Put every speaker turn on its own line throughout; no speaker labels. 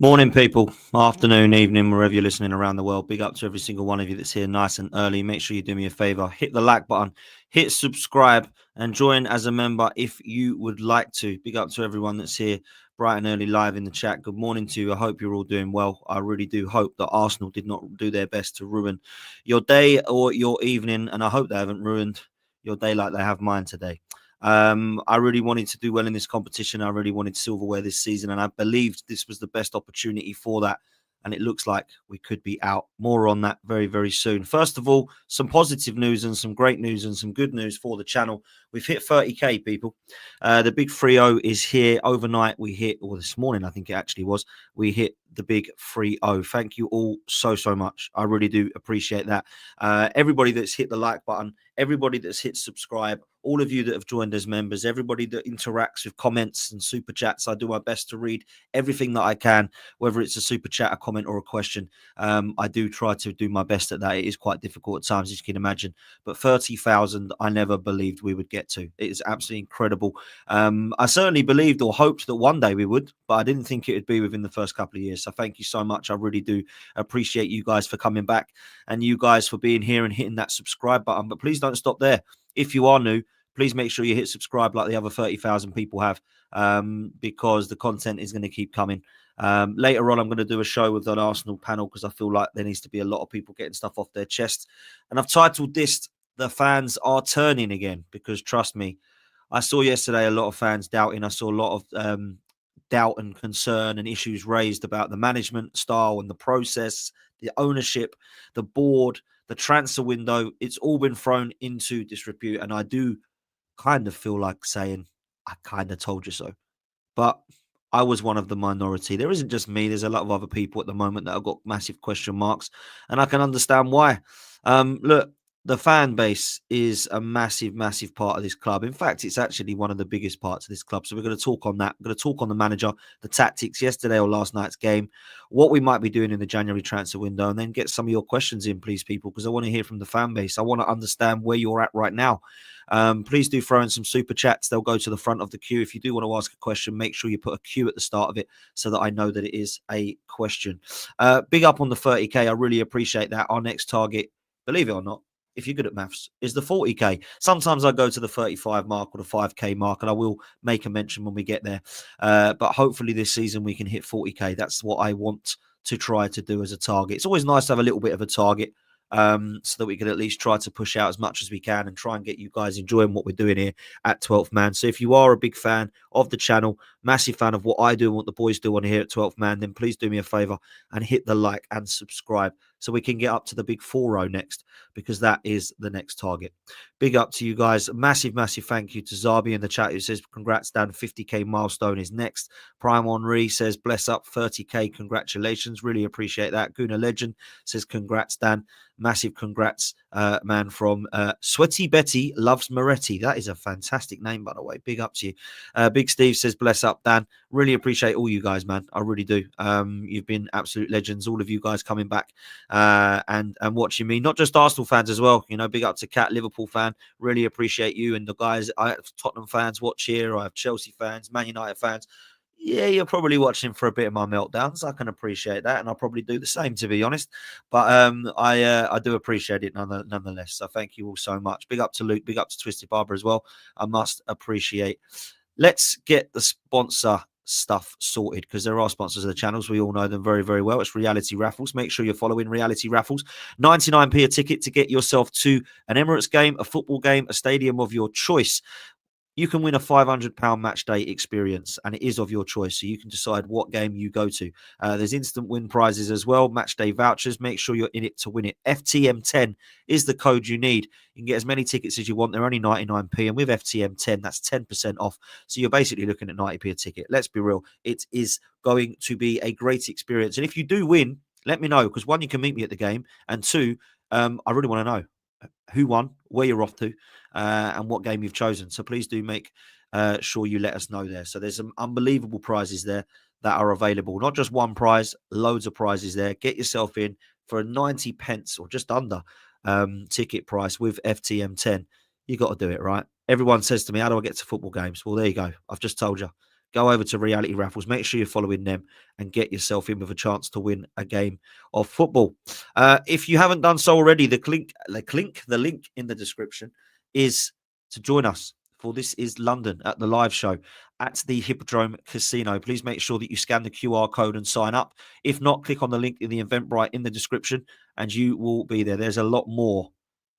Morning, people. Afternoon, evening, wherever you're listening around the world. Big up to every single one of you that's here nice and early. Make sure you do me a favor. Hit the like button, hit subscribe, and join as a member if you would like to. Big up to everyone that's here bright and early live in the chat. Good morning to you. I hope you're all doing well. I really do hope that Arsenal did not do their best to ruin your day or your evening. And I hope they haven't ruined your day like they have mine today. I really wanted to do well in this competition. I really wanted silverware this season, and I believed this was the best opportunity for that. And it looks like we could be out. More on that very, very soon. First of all, some positive news and some great news and some good news for the channel. We've hit 30k, people. The big 3-0 is here. Overnight, we hit, or this morning, I think it actually was, we hit the big 3-0. Thank you all so much. I really do appreciate that. Everybody that's hit the like button, everybody that's hit subscribe, all of you that have joined as members, everybody that interacts with comments and super chats. I do my best to read everything that I can, whether it's a super chat, a comment, or a question. I do try to do my best at that. It is quite difficult at times, as you can imagine. But 30,000, I never believed we would get to. It is absolutely incredible. I certainly believed or hoped that one day we would, but I didn't think it would be within the first couple of years. So thank you so much. I really do appreciate you guys for coming back and you guys for being here and hitting that subscribe button. But please don't stop there. If you are new, please make sure you hit subscribe like the other 30,000 people have, because the content is going to keep coming. Later on, I'm going to do a show with an Arsenal panel because I feel like there needs to be a lot of people getting stuff off their chest. And I've titled this, "The Fans Are Turning Again," because trust me, I saw yesterday a lot of fans doubting. I saw a lot of doubt and concern and issues raised about the management style and the process, the ownership, the board, the transfer window. It's all been thrown into disrepute. And I do kind of feel like saying, I kind of told you so. But I was one of the minority. There isn't just me. There's a lot of other people at the moment that have got massive question marks. And I can understand why. Look, the fan base is a massive, massive part of this club. In fact, it's actually one of the biggest parts of this club. So we're going to talk on that. We're going to talk on the manager, the tactics yesterday or last night's game, what we might be doing in the January transfer window, and then get some of your questions in, please, people, because I want to hear from the fan base. I want to understand where you're at right now. Please do throw in some super chats. They'll go to the front of the queue. If you do want to ask a question, make sure you put a Q at the start of it so that I know that it is a question. Big up on the 30k. I really appreciate that. Our next target, believe it or not, if you're good at maths, is the 40k. Sometimes I go to the 35 mark or the 5k mark, and I will make a mention when we get there. But hopefully this season we can hit 40k. That's what I want to try to do as a target. It's always nice to have a little bit of a target, so that we can at least try to push out as much as we can and try and get you guys enjoying what we're doing here at 12th Man. So if you are a big fan of the channel, massive fan of what I do and what the boys do on here at 12th Man, then please do me a favor and hit the like and subscribe so we can get up to the big 4-0 next, because that is the next target. Big up to you guys. Massive, massive thank you to Zabi in the chat who says, congrats, Dan. 50k milestone is next. Prime Henri says, bless up, 30k. Congratulations. Really appreciate that. Guna Legend says, congrats, Dan. Massive congrats, man, from Sweaty Betty Loves Moretti. That is a fantastic name, by the way. Big up to you. Big Steve says, bless up, Dan. Really appreciate all you guys, man. I really do. You've been absolute legends. All of you guys coming back and watching me. Not just Arsenal fans as well. You know, big up to Cat, Liverpool fan. Really appreciate you. And the guys, I have Tottenham fans watch here. I have Chelsea fans, Man United fans. Yeah, you're probably watching for a bit of my meltdowns. I can appreciate that, and I'll probably do the same, to be honest. But I do appreciate it nonetheless. So thank you all so much. Big up to Luke. Big up to Twisted Barber as well. I must appreciate. Let's get the sponsor stuff sorted, because there are sponsors of the channels. We all know them very, very well. It's Reality Raffles. Make sure you're following Reality Raffles. 99p a ticket to get yourself to an Emirates game, a football game, a stadium of your choice. You can win a £500 match day experience, and it is of your choice. So you can decide what game you go to. There's instant win prizes as well, match day vouchers. Make sure you're in it to win it. FTM10 is the code you need. You can get as many tickets as you want. They're only 99p. And with FTM10, that's 10% off. So you're basically looking at 90p a ticket. Let's be real. It is going to be a great experience. And if you do win, let me know, because one, you can meet me at the game. And two, I really want to know who won, where you're off to, and what game you've chosen. So please do make sure you let us know there. So there's some unbelievable prizes there that are available. Not just one prize, loads of prizes there. Get yourself in for a 90 pence or just under ticket price with FTM10. You got to do it, right? Everyone says to me, how do I get to football games? Well, there you go. I've just told you. go over to Reality Raffles. Make sure you're following them and get yourself in with a chance to win a game of football. If you haven't done so already, the link in the description is to join us for This Is London at the live show at the Hippodrome Casino. Please make sure that you scan the QR code and sign up. If not, click on the link in the Eventbrite in the description and you will be there. There's a lot more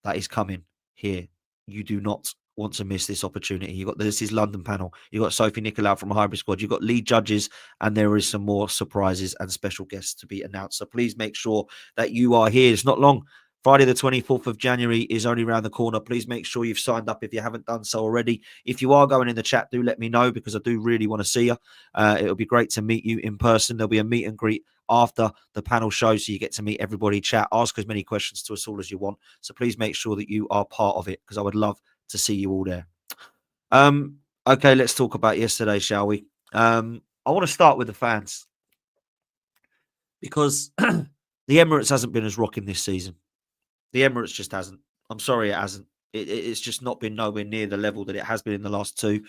that is coming here. You do not want to miss this opportunity. You've got the This Is London panel. You've got Sophie Nicolau from Hybrid Squad. You've got lead judges, and there is some more surprises and special guests to be announced. So please make sure that you are here. It's not long. Friday the 24th of January is only around the corner. Please make sure you've signed up if you haven't done so already. If you are going in the chat, do let me know because I do really want to see you. It'll be great to meet you in person. There'll be a meet and greet after the panel show, so you get to meet everybody, chat, ask as many questions to us all as you want. So please make sure that you are part of it because I would love to see you all there. Okay, let's talk about yesterday, shall we? I want to start with the fans because the Emirates hasn't been as rocking this season. The Emirates just hasn't. I'm sorry, it hasn't. It's just not been nowhere near the level that it has been in the last two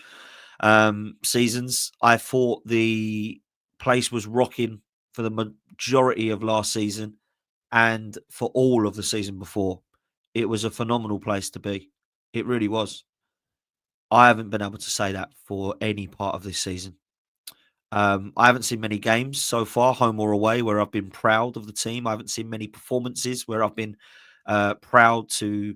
seasons. I thought the place was rocking for the majority of last season and for all of the season before. It was a phenomenal place to be. It really was. I haven't been able to say that for any part of this season. I haven't seen many games so far, home or away, where I've been proud of the team. I haven't seen many performances where I've been proud to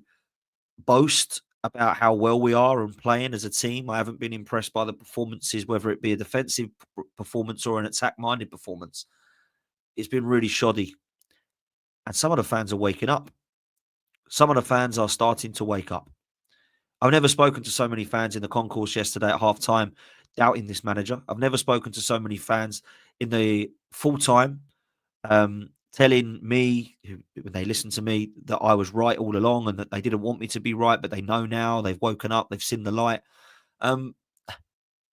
boast about how well we are and playing as a team. I haven't been impressed by the performances, whether it be a defensive performance or an attack-minded performance. It's been really shoddy. And some of the fans are waking up. Some of the fans are starting to wake up. I've never spoken to so many fans in the concourse yesterday at half-time doubting this manager. I've never spoken to so many fans in the full-time telling me, when they listened to me, that I was right all along and that they didn't want me to be right, but they know now. They've woken up. They've seen the light. A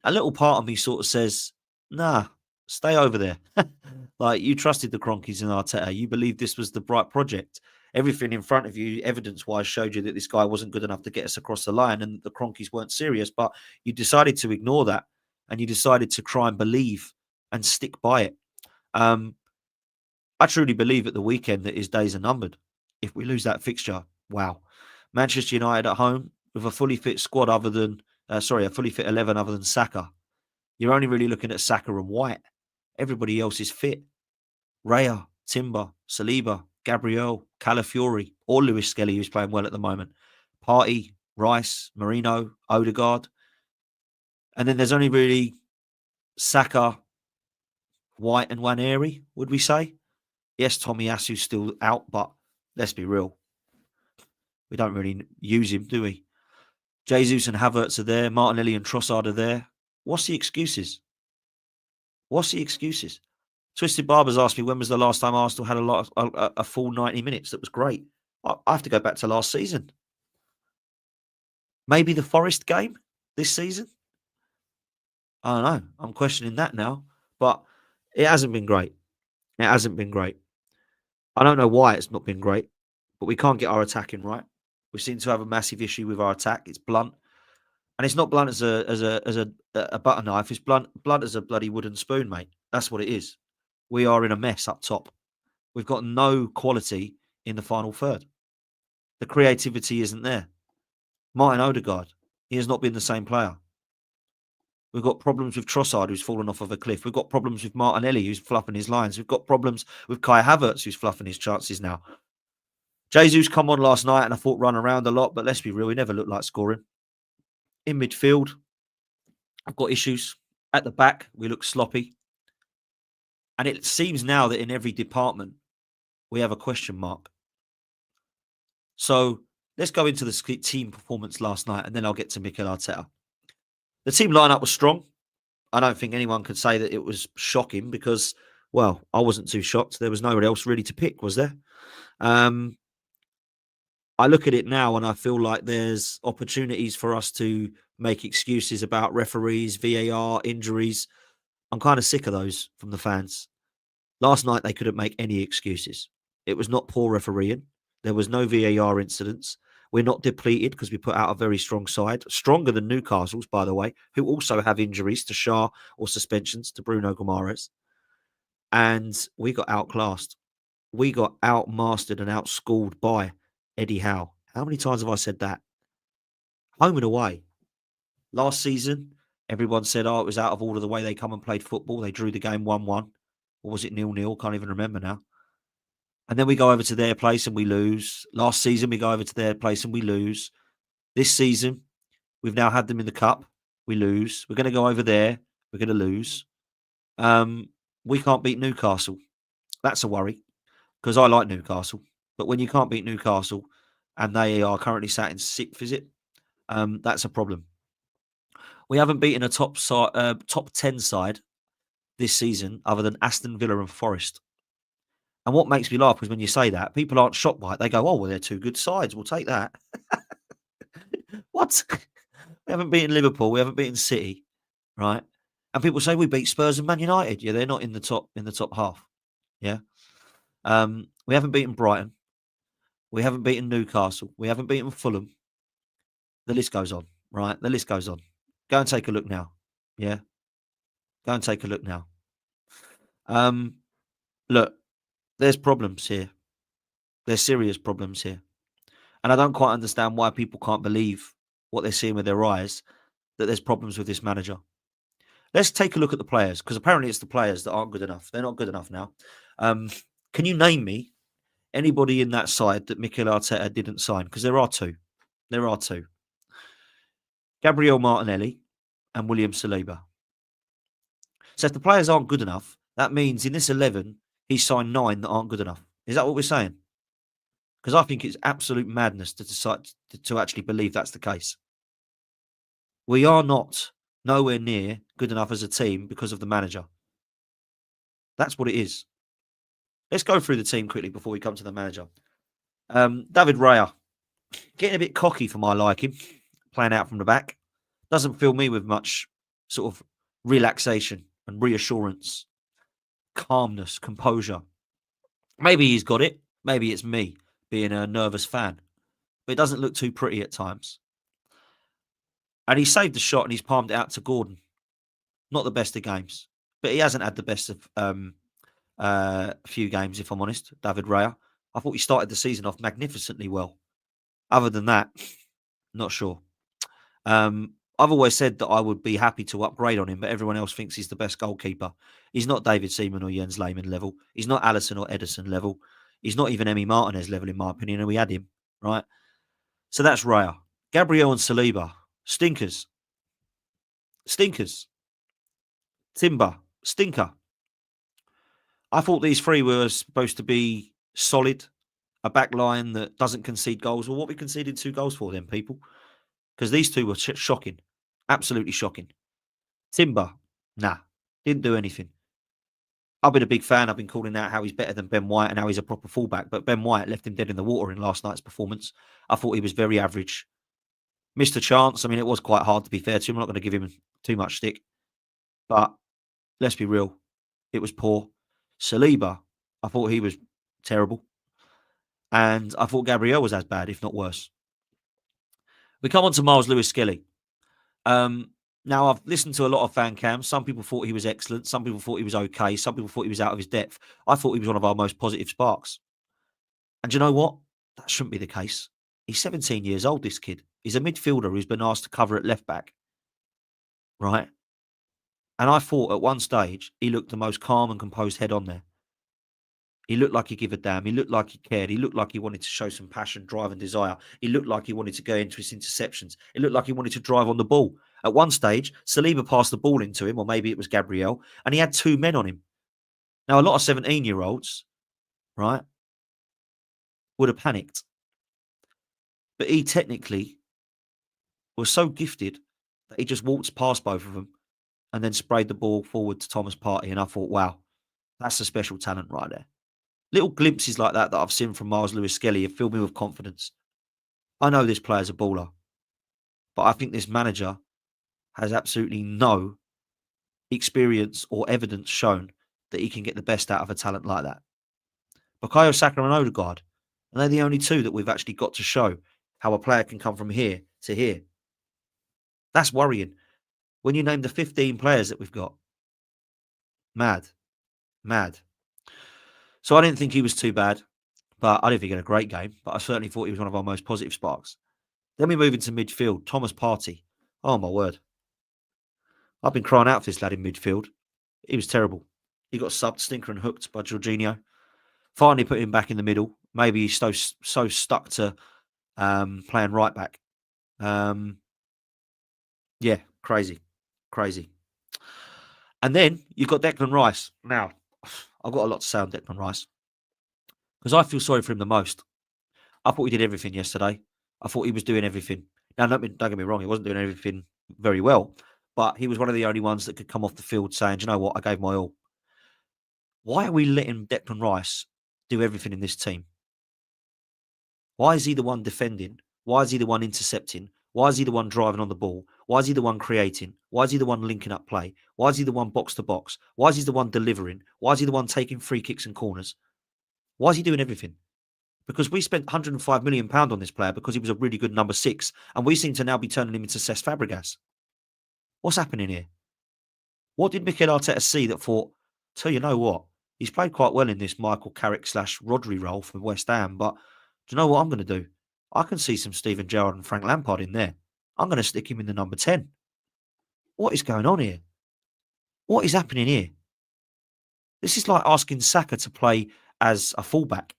little part of me sort of says, nah, stay over there. Like, you trusted the Cronkies and Arteta. You believed this was the bright project. Everything in front of you, evidence-wise, showed you that this guy wasn't good enough to get us across the line and the Cronkies weren't serious. But you decided to ignore that and you decided to try and believe and stick by it. I truly believe at the weekend that his days are numbered. If we lose that fixture, wow. Manchester United at home with a fully fit squad a fully fit 11 other than Saka. You're only really looking at Saka and White. Everybody else is fit. Raya, Timber, Saliba, Gabriel, Calafiori, or Lewis Skelly, who's playing well at the moment. Partey, Rice, Marino, Odegaard. And then there's only really Saka, White and Nwaneri, would we say? Yes, Tomiyasu's still out, but let's be real. We don't really use him, do we? Jesus and Havertz are there. Martinelli and Trossard are there. What's the excuses? Twisted Barbers asked me when was the last time Arsenal had a full 90 minutes. That was great. I have to go back to last season. Maybe the Forest game this season? I don't know. I'm questioning that now. But it hasn't been great. I don't know why it's not been great, but we can't get our attacking right. We seem to have a massive issue with our attack. It's blunt. And it's not blunt as a butter knife. It's blunt as a bloody wooden spoon, mate. That's what it is. We are in a mess up top. We've got no quality in the final third. The creativity isn't there. Martin Odegaard, he has not been the same player. We've got problems with Trossard, who's fallen off of a cliff. We've got problems with Martinelli, who's fluffing his lines. We've got problems with Kai Havertz, who's fluffing his chances now. Jesus come on last night and I thought run around a lot, but let's be real, he never looked like scoring. In midfield, I've got issues. At the back, we look sloppy. And it seems now that in every department, we have a question mark. So let's go into the team performance last night and then I'll get to Mikel Arteta. The team lineup was strong. I don't think anyone could say that it was shocking because, well, I wasn't too shocked. There was nowhere else really to pick, was there? I look at it now and I feel like there's opportunities for us to make excuses about referees, VAR, injuries. I'm kind of sick of those from the fans. Last night, they couldn't make any excuses. It was not poor refereeing. There was no VAR incidents. We're not depleted because we put out a very strong side, stronger than Newcastle's, by the way, who also have injuries to Shah or suspensions to Bruno Guimaraes. And we got outclassed. We got outmastered and outschooled by Eddie Howe. How many times have I said that? Home and away. Last season, everyone said, oh, it was out of order the way they come and played football. They drew the game 1-1. Or was it 0-0? Can't even remember now. And then we go over to their place and we lose. Last season, we go over to their place and we lose. This season, we've now had them in the cup. We lose. We're going to go over there. We're going to lose. We can't beat Newcastle. That's a worry because I like Newcastle. But when you can't beat Newcastle and they are currently sat in sixth, is it? That's a problem. We haven't beaten a top 10 side this season other than Aston Villa and Forest. And what makes me laugh is when you say that, people aren't shocked by it. They go, oh, well, they're two good sides. We'll take that. What? We haven't beaten Liverpool. We haven't beaten City, right? And people say we beat Spurs and Man United. Yeah, they're not in the top half. Yeah. We haven't beaten Brighton. We haven't beaten Newcastle. We haven't beaten Fulham. The list goes on, right? The list goes on. Go and take a look now. Yeah. Go and take a look now. Look, there's problems here. There's serious problems here. And I don't quite understand why people can't believe what they're seeing with their eyes, that there's problems with this manager. Let's take a look at the players, because apparently it's the players that aren't good enough. They're not good enough now. Can you name me anybody in that side that Mikel Arteta didn't sign? Because there are two. There are two. Gabriel Martinelli and William Saliba. So if the players aren't good enough, that means in this 11, he's signed 9 that aren't good enough. Is that what we're saying? Because I think it's absolute madness to decide to actually believe that's the case. We are not nowhere near good enough as a team because of the manager. That's what it is. Let's go through the team quickly before we come to the manager. David Raya, getting a bit cocky for my liking, playing out from the back. Doesn't fill me with much sort of relaxation and reassurance, calmness, composure. Maybe he's got it. Maybe it's me being a nervous fan. But it doesn't look too pretty at times. And he saved the shot and he's palmed it out to Gordon. Not the best of games. But he hasn't had the best of few games, if I'm honest, David Raya. I thought he started the season off magnificently well. Other than that, not sure. I've always said that I would be happy to upgrade on him, but everyone else thinks he's the best goalkeeper. He's not David Seaman or Jens Lehmann level. He's not Alisson or Ederson level. He's not even Emi Martinez level, in my opinion, and we had him, right? So that's Raya. Gabriel and Saliba, stinkers. Stinkers. Timber, stinker. I thought these three were supposed to be solid, a back line that doesn't concede goals. Well, what we conceded 2 goals for then, people? Because these two were shocking. Absolutely shocking. Timber, nah, didn't do anything. I've been a big fan. I've been calling out how he's better than Ben White and how he's a proper fullback. But Ben White left him dead in the water in last night's performance. I thought he was very average. Missed a chance. I mean, it was quite hard to be fair to him. I'm not going to give him too much stick. But let's be real. It was poor. Saliba, I thought he was terrible. And I thought Gabriel was as bad, if not worse. We come on to Miles Lewis-Skelly. Now, I've listened to a lot of fan cams. Some people thought he was excellent. Some people thought he was okay. Some people thought he was out of his depth. I thought he was one of our most positive sparks. And you know what? That shouldn't be the case. He's 17 years old, this kid. He's a midfielder who's been asked to cover at left back. Right? And I thought at one stage, he looked the most calm and composed head on there. He looked like he gave a damn. He looked like he cared. He looked like he wanted to show some passion, drive and desire. He looked like he wanted to go into his interceptions. It looked like he wanted to drive on the ball. At one stage, Saliba passed the ball into him, or maybe it was Gabriel, and he had 2 men on him. Now, a lot of 17-year-olds, right, would have panicked. But he technically was so gifted that he just waltzed past both of them and then sprayed the ball forward to Thomas Partey. And I thought, wow, that's a special talent right there. Little glimpses like that I've seen from Miles Lewis-Skelly have filled me with confidence. I know this player's a baller, but I think this manager has absolutely no experience or evidence shown that he can get the best out of a talent like that. Bukayo Saka and Odegaard, and they're the only two that we've actually got to show how a player can come from here to here. That's worrying. When you name the 15 players that we've got, mad. So I didn't think he was too bad, but I didn't think he had a great game. But I certainly thought he was one of our most positive sparks. Then we move into midfield. Thomas Partey. Oh my word. I've been crying out for this lad in midfield. He was terrible. He got subbed, stinker and hooked by Jorginho. Finally put him back in the middle. Maybe he's so stuck to playing right back. Yeah, crazy. And then you've got Declan Rice. Now, I've got a lot to say on Declan Rice because I feel sorry for him the most. I thought he did everything yesterday. I thought he was doing everything. Now, don't get me wrong, he wasn't doing everything very well, but he was one of the only ones that could come off the field saying, "Do you know what, I gave my all." Why are we letting Declan Rice do everything in this team? Why is he the one defending? Why is he the one intercepting? Why is he the one driving on the ball? Why is he the one creating? Why is he the one linking up play? Why is he the one box to box? Why is he the one delivering? Why is he the one taking free kicks and corners? Why is he doing everything? Because we spent £105 million on this player because he was a really good number 6, and we seem to now be turning him into Cesc Fabregas. What's happening here? What did Mikel Arteta see that thought, so you know what? He's played quite well in this Michael Carrick / Rodri role for West Ham, but do you know what I'm going to do? I can see some Steven Gerrard and Frank Lampard in there. I'm going to stick him in the number 10. What is going on here? What is happening here? This is like asking Saka to play as a fullback.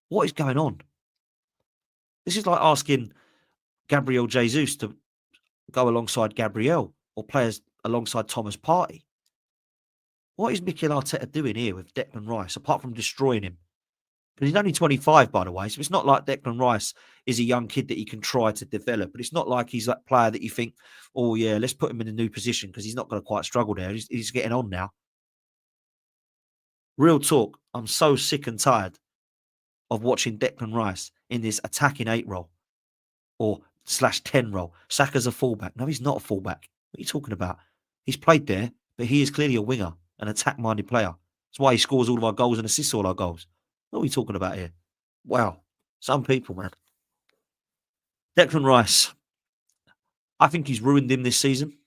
What is going on? This is like asking Gabriel Jesus to go alongside Gabriel or play alongside Thomas Partey. What is Mikel Arteta doing here with Declan Rice, apart from destroying him? Because he's only 25, by the way, so it's not like Declan Rice is a young kid that he can try to develop. But it's not like he's that player that you think, oh, yeah, let's put him in a new position because he's not going to quite struggle there. He's getting on now. Real talk, I'm so sick and tired of watching Declan Rice in this attacking 8 role or /10 role. Saka's a fullback. No, he's not a fullback. What are you talking about? He's played there, but he is clearly a winger, an attack-minded player. That's why he scores all of our goals and assists all our goals. What are we talking about here? Wow. Some people, man. Declan Rice. I think he's ruined him this season.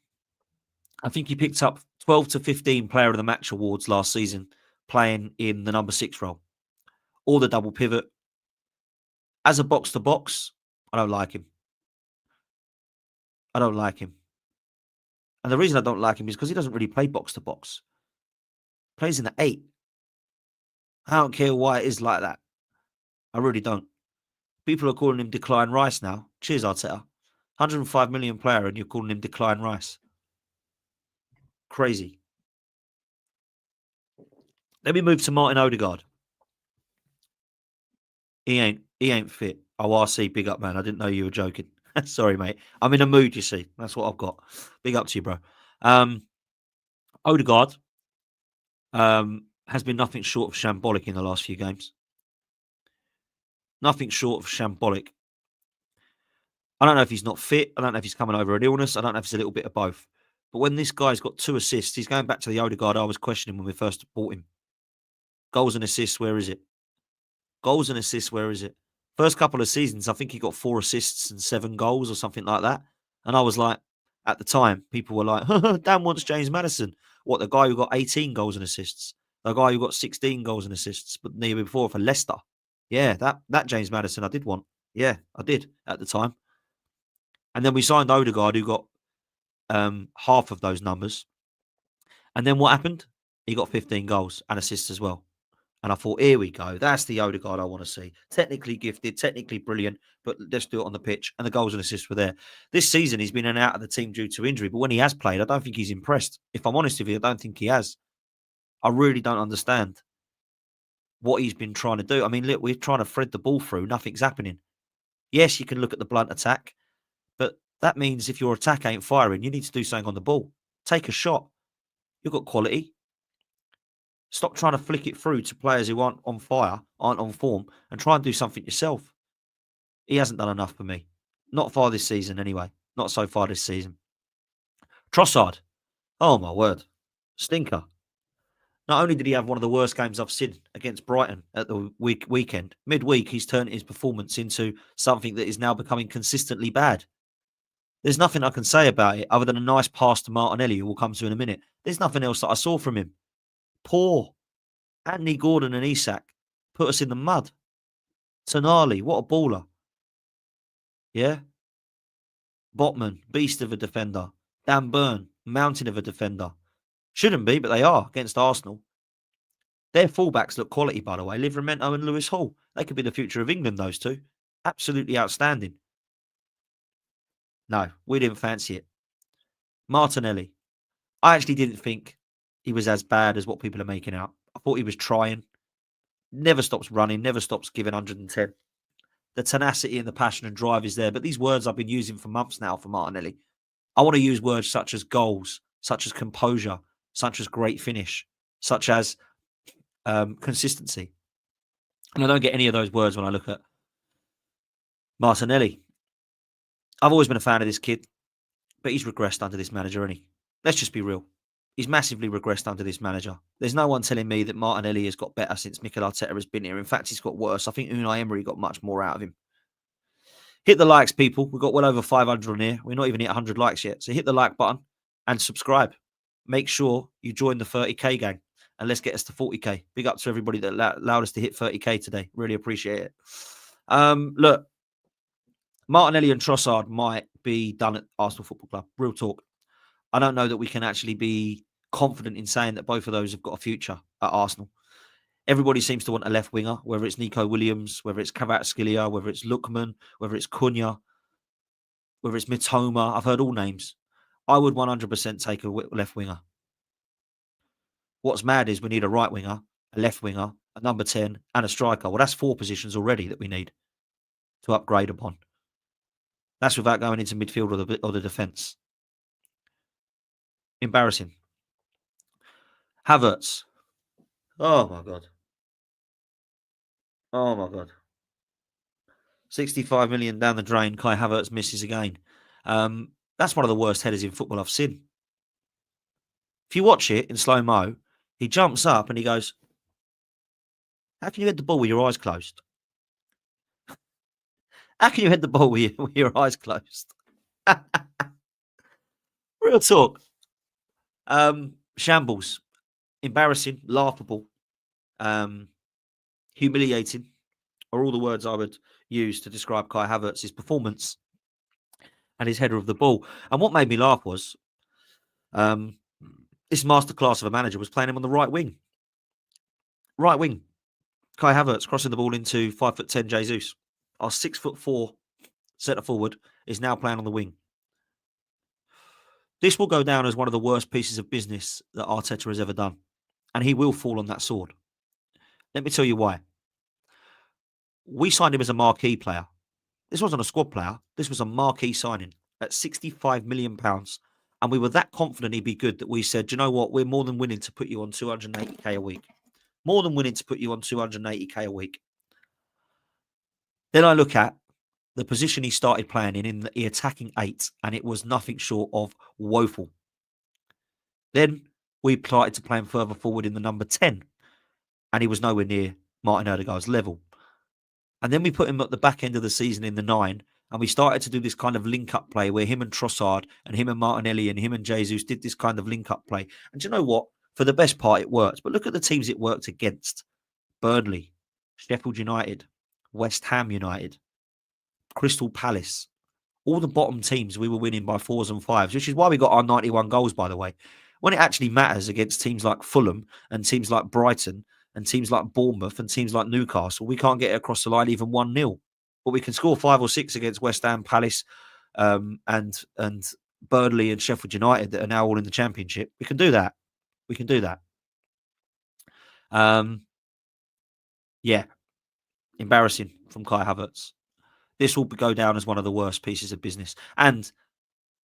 I think he picked up 12 to 15 Player of the Match awards last season playing in the number 6 role. Or the double pivot. As a box-to-box, I don't like him. And the reason I don't like him is because he doesn't really play box-to-box. Plays in the 8. I don't care why it is like that. I really don't. People are calling him Decline Rice now. Cheers, Arteta. 105 million player and you're calling him Decline Rice. Crazy. Let me move to Martin Odegaard. He ain't fit. Oh, RC, big up, man. I didn't know you were joking. Sorry, mate. I'm in a mood, you see. That's what I've got. Big up to you, bro. Odegaard has been nothing short of shambolic in the last few games. Nothing short of shambolic. I don't know if he's not fit. I don't know if he's coming over an illness. I don't know if it's a little bit of both. But when this guy's got 2 assists, he's going back to the Odegaard I was questioning when we first bought him. Goals and assists, where is it? Goals and assists, where is it? First couple of seasons, I think he got 4 assists and 7 goals or something like that. And I was like, at the time, people were like, Dan wants James Maddison. What, the guy who got 18 goals and assists? The guy who got 16 goals and assists, but the year before for Leicester. Yeah, that James Maddison I did want. Yeah, I did at the time. And then we signed Odegaard, who got half of those numbers. And then what happened? He got 15 goals and assists as well. And I thought, here we go. That's the Odegaard I want to see. Technically gifted, technically brilliant, but let's do it on the pitch. And the goals and assists were there. This season, he's been in and out of the team due to injury. But when he has played, I don't think he's impressed. If I'm honest with you, I don't think he has. I really don't understand what he's been trying to do. I mean, look, we're trying to thread the ball through. Nothing's happening. Yes, you can look at the blunt attack. But that means if your attack ain't firing, you need to do something on the ball. Take a shot. You've got quality. Stop trying to flick it through to players who aren't on fire, aren't on form, and try and do something yourself. He hasn't done enough for me. Not far this season, anyway. Not so far this season. Trossard. Oh, my word. Stinker. Not only did he have one of the worst games I've seen against Brighton at the weekend, midweek he's turned his performance into something that is now becoming consistently bad. There's nothing I can say about it other than a nice pass to Martinelli, who we'll come to in a minute. There's nothing else that I saw from him. Poor. Anthony Gordon and Isak put us in the mud. Tonali, what a baller. Yeah? Botman, beast of a defender. Dan Burn, mountain of a defender. Shouldn't be, but they are against Arsenal. Their fullbacks look quality, by the way. Livramento and Lewis Hall. They could be the future of England, those two. Absolutely outstanding. No, we didn't fancy it. Martinelli. I actually didn't think he was as bad as what people are making out. I thought he was trying. Never stops running, never stops giving 110. The tenacity and the passion and drive is there. But these words I've been using for months now for Martinelli. I want to use words such as goals, such as composure, such as great finish, such as consistency. And I don't get any of those words when I look at Martinelli. I've always been a fan of this kid, but he's regressed under this manager, hasn't he? Let's just be real. He's massively regressed under this manager. There's no one telling me that Martinelli has got better since Mikel Arteta has been here. In fact, he's got worse. I think Unai Emery got much more out of him. Hit the likes, people. We've got well over 500 on here. We're not even hit 100 likes yet. So hit the like button and subscribe. Make sure you join the 30K gang and let's get us to 40K. Big up to everybody that allowed us to hit 30K today. Really appreciate it. Look, Martinelli and Trossard might be done at Arsenal Football Club. Real talk. I don't know that we can actually be confident in saying that both of those have got a future at Arsenal. Everybody seems to want a left winger, whether it's Nico Williams, whether it's Kvaratskhelia, whether it's Lookman, whether it's Cunha, whether it's Mitoma. I've heard all names. I would 100% take a left winger. What's mad is we need a right winger, a left winger, a number 10, and a striker. Well, that's 4 positions already that we need to upgrade upon. That's without going into midfield or the defence. Embarrassing. Havertz. Oh, my God. Oh, my God. 65 million down the drain. Kai Havertz misses again. That's one of the worst headers in football I've seen. If you watch it in slow-mo, he jumps up and he goes, how can you head the ball with your eyes closed? How can you head the ball with your eyes closed? Real talk. Shambles. Embarrassing, laughable, humiliating are all the words I would use to describe Kai Havertz's performance and his header of the ball. And what made me laugh was this masterclass of a manager was playing him on the right wing. Right wing. Kai Havertz crossing the ball into 5'10" Jesus. Our 6'4" centre forward is now playing on the wing. This will go down as one of the worst pieces of business that Arteta has ever done. And he will fall on that sword. Let me tell you why. We signed him as a marquee player. This wasn't a squad player. This was a marquee signing at £65 million. And we were that confident he'd be good that we said, you know what, we're more than willing to put you on 280k a week. More than willing to put you on 280k a week. Then I look at the position he started playing in the attacking 8, and it was nothing short of woeful. Then we started to play him further forward in the number 10, and he was nowhere near Martin Odegaard's level. And then we put him at the back end of the season in the 9, and we started to do this kind of link-up play where him and Trossard and him and Martinelli and him and Jesus did this kind of link-up play. And do you know what? For the best part, it worked. But look at the teams it worked against. Burnley, Sheffield United, West Ham United, Crystal Palace. All the bottom teams we were winning by 4s and 5s, which is why we got our 91 goals, by the way. When it actually matters against teams like Fulham and teams like Brighton and teams like Bournemouth and teams like Newcastle, we can't get it across the line even 1-0. But we can score 5 or 6 against West Ham, Palace, and Burnley and Sheffield United that are now all in the Championship. We can do that. We can do that. Yeah. Embarrassing from Kai Havertz. This will go down as one of the worst pieces of business. And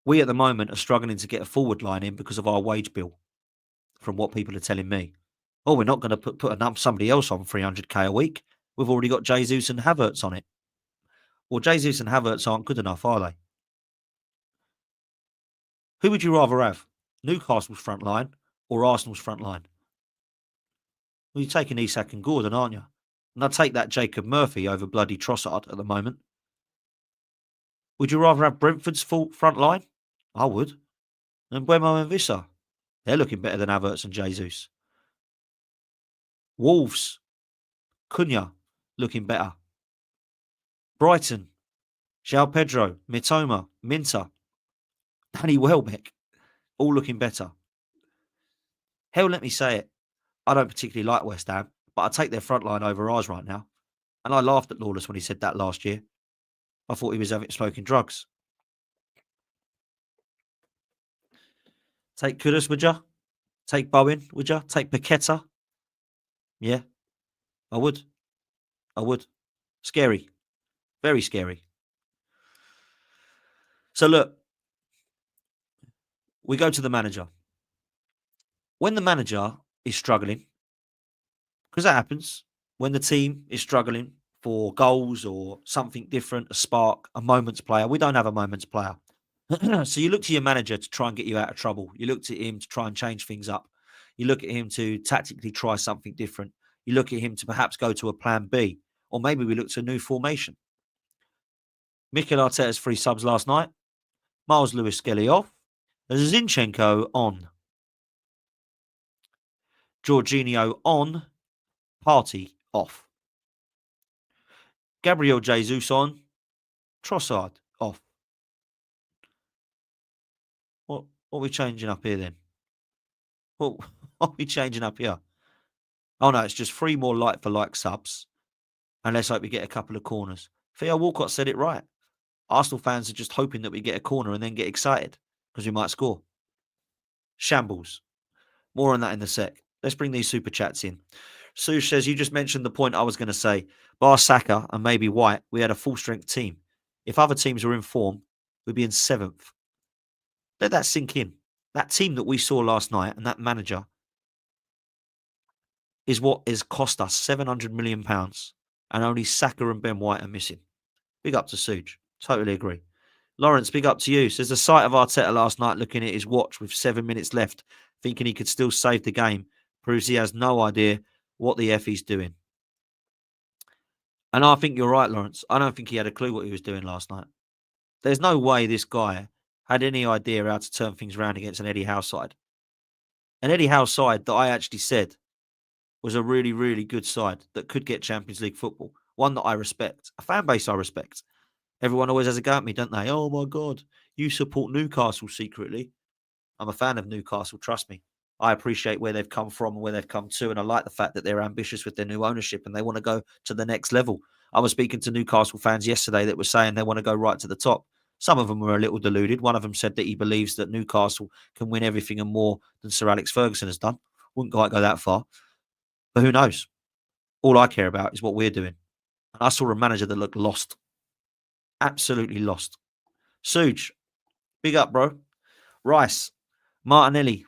we at the moment are struggling to get a forward line in because of our wage bill, from what people are telling me. Oh, we're not going to put somebody else on 300k a week. We've already got Jesus and Havertz on it. Well, Jesus and Havertz aren't good enough, are they? Who would you rather have? Newcastle's front line or Arsenal's front line? Well, you're taking Isak and Gordon, aren't you? And I'd take that Jacob Murphy over bloody Trossard at the moment. Would you rather have Brentford's full front line? I would. And Buemo and Vissa. They're looking better than Havertz and Jesus. Wolves, Cunha, looking better. Brighton, João Pedro, Mitoma, Minter, Danny Welbeck, all looking better. Hell, let me say it. I don't particularly like West Ham, but I take their front line over ours right now. And I laughed at Lawless when he said that last year. I thought he was smoking drugs. Take Kudus, would you? Take Bowen, would you? Take Paqueta? Yeah, I would. I would. Scary. Very scary. So look, we go to the manager. When the manager is struggling, because that happens, when the team is struggling for goals or something different, a spark, a moments player, we don't have a moments player. So you look to your manager to try and get you out of trouble. You look to him to try and change things up. You look at him to tactically try something different. You look at him to perhaps go to a plan B, or maybe we look to a new formation. Mikel Arteta's 3 subs last night. Miles Lewis-Skelly off. Zinchenko on. Jorginho on. Partey off. Gabriel Jesus on. Trossard off. What are we changing up here then? What are we changing up here? Oh no, it's just 3 more like-for-like subs. And let's hope we get a couple of corners. Theo Walcott said it right. Arsenal fans are just hoping that we get a corner and then get excited because we might score. Shambles. More on that in a sec. Let's bring these super chats in. Sush says, you just mentioned the point I was going to say. Bar Saka and maybe White, we had a full-strength team. If other teams were in form, we'd be in 7th. Let that sink in. That team that we saw last night and that manager is what has cost us £700 million and only Saka and Ben White are missing. Big up to Suj. Totally agree. Lawrence, big up to you. Says the sight of Arteta last night looking at his watch with 7 minutes left, thinking he could still save the game, proves he has no idea what the F he's doing. And I think you're right, Lawrence. I don't think he had a clue what he was doing last night. There's no way this guy had any idea how to turn things around against an Eddie Howe side. An Eddie Howe side that I actually said was a really, really good side that could get Champions League football. One that I respect. A fan base I respect. Everyone always has a go at me, don't they? Oh, my God, you support Newcastle secretly. I'm a fan of Newcastle, trust me. I appreciate where they've come from and where they've come to, and I like the fact that they're ambitious with their new ownership and they want to go to the next level. I was speaking to Newcastle fans yesterday that were saying they want to go right to the top. Some of them were a little deluded. One of them said that he believes that Newcastle can win everything and more than Sir Alex Ferguson has done. Wouldn't quite go that far. But who knows? All I care about is what we're doing. And I saw a manager that looked lost. Absolutely lost. Suj, big up, bro. Rice, Martinelli,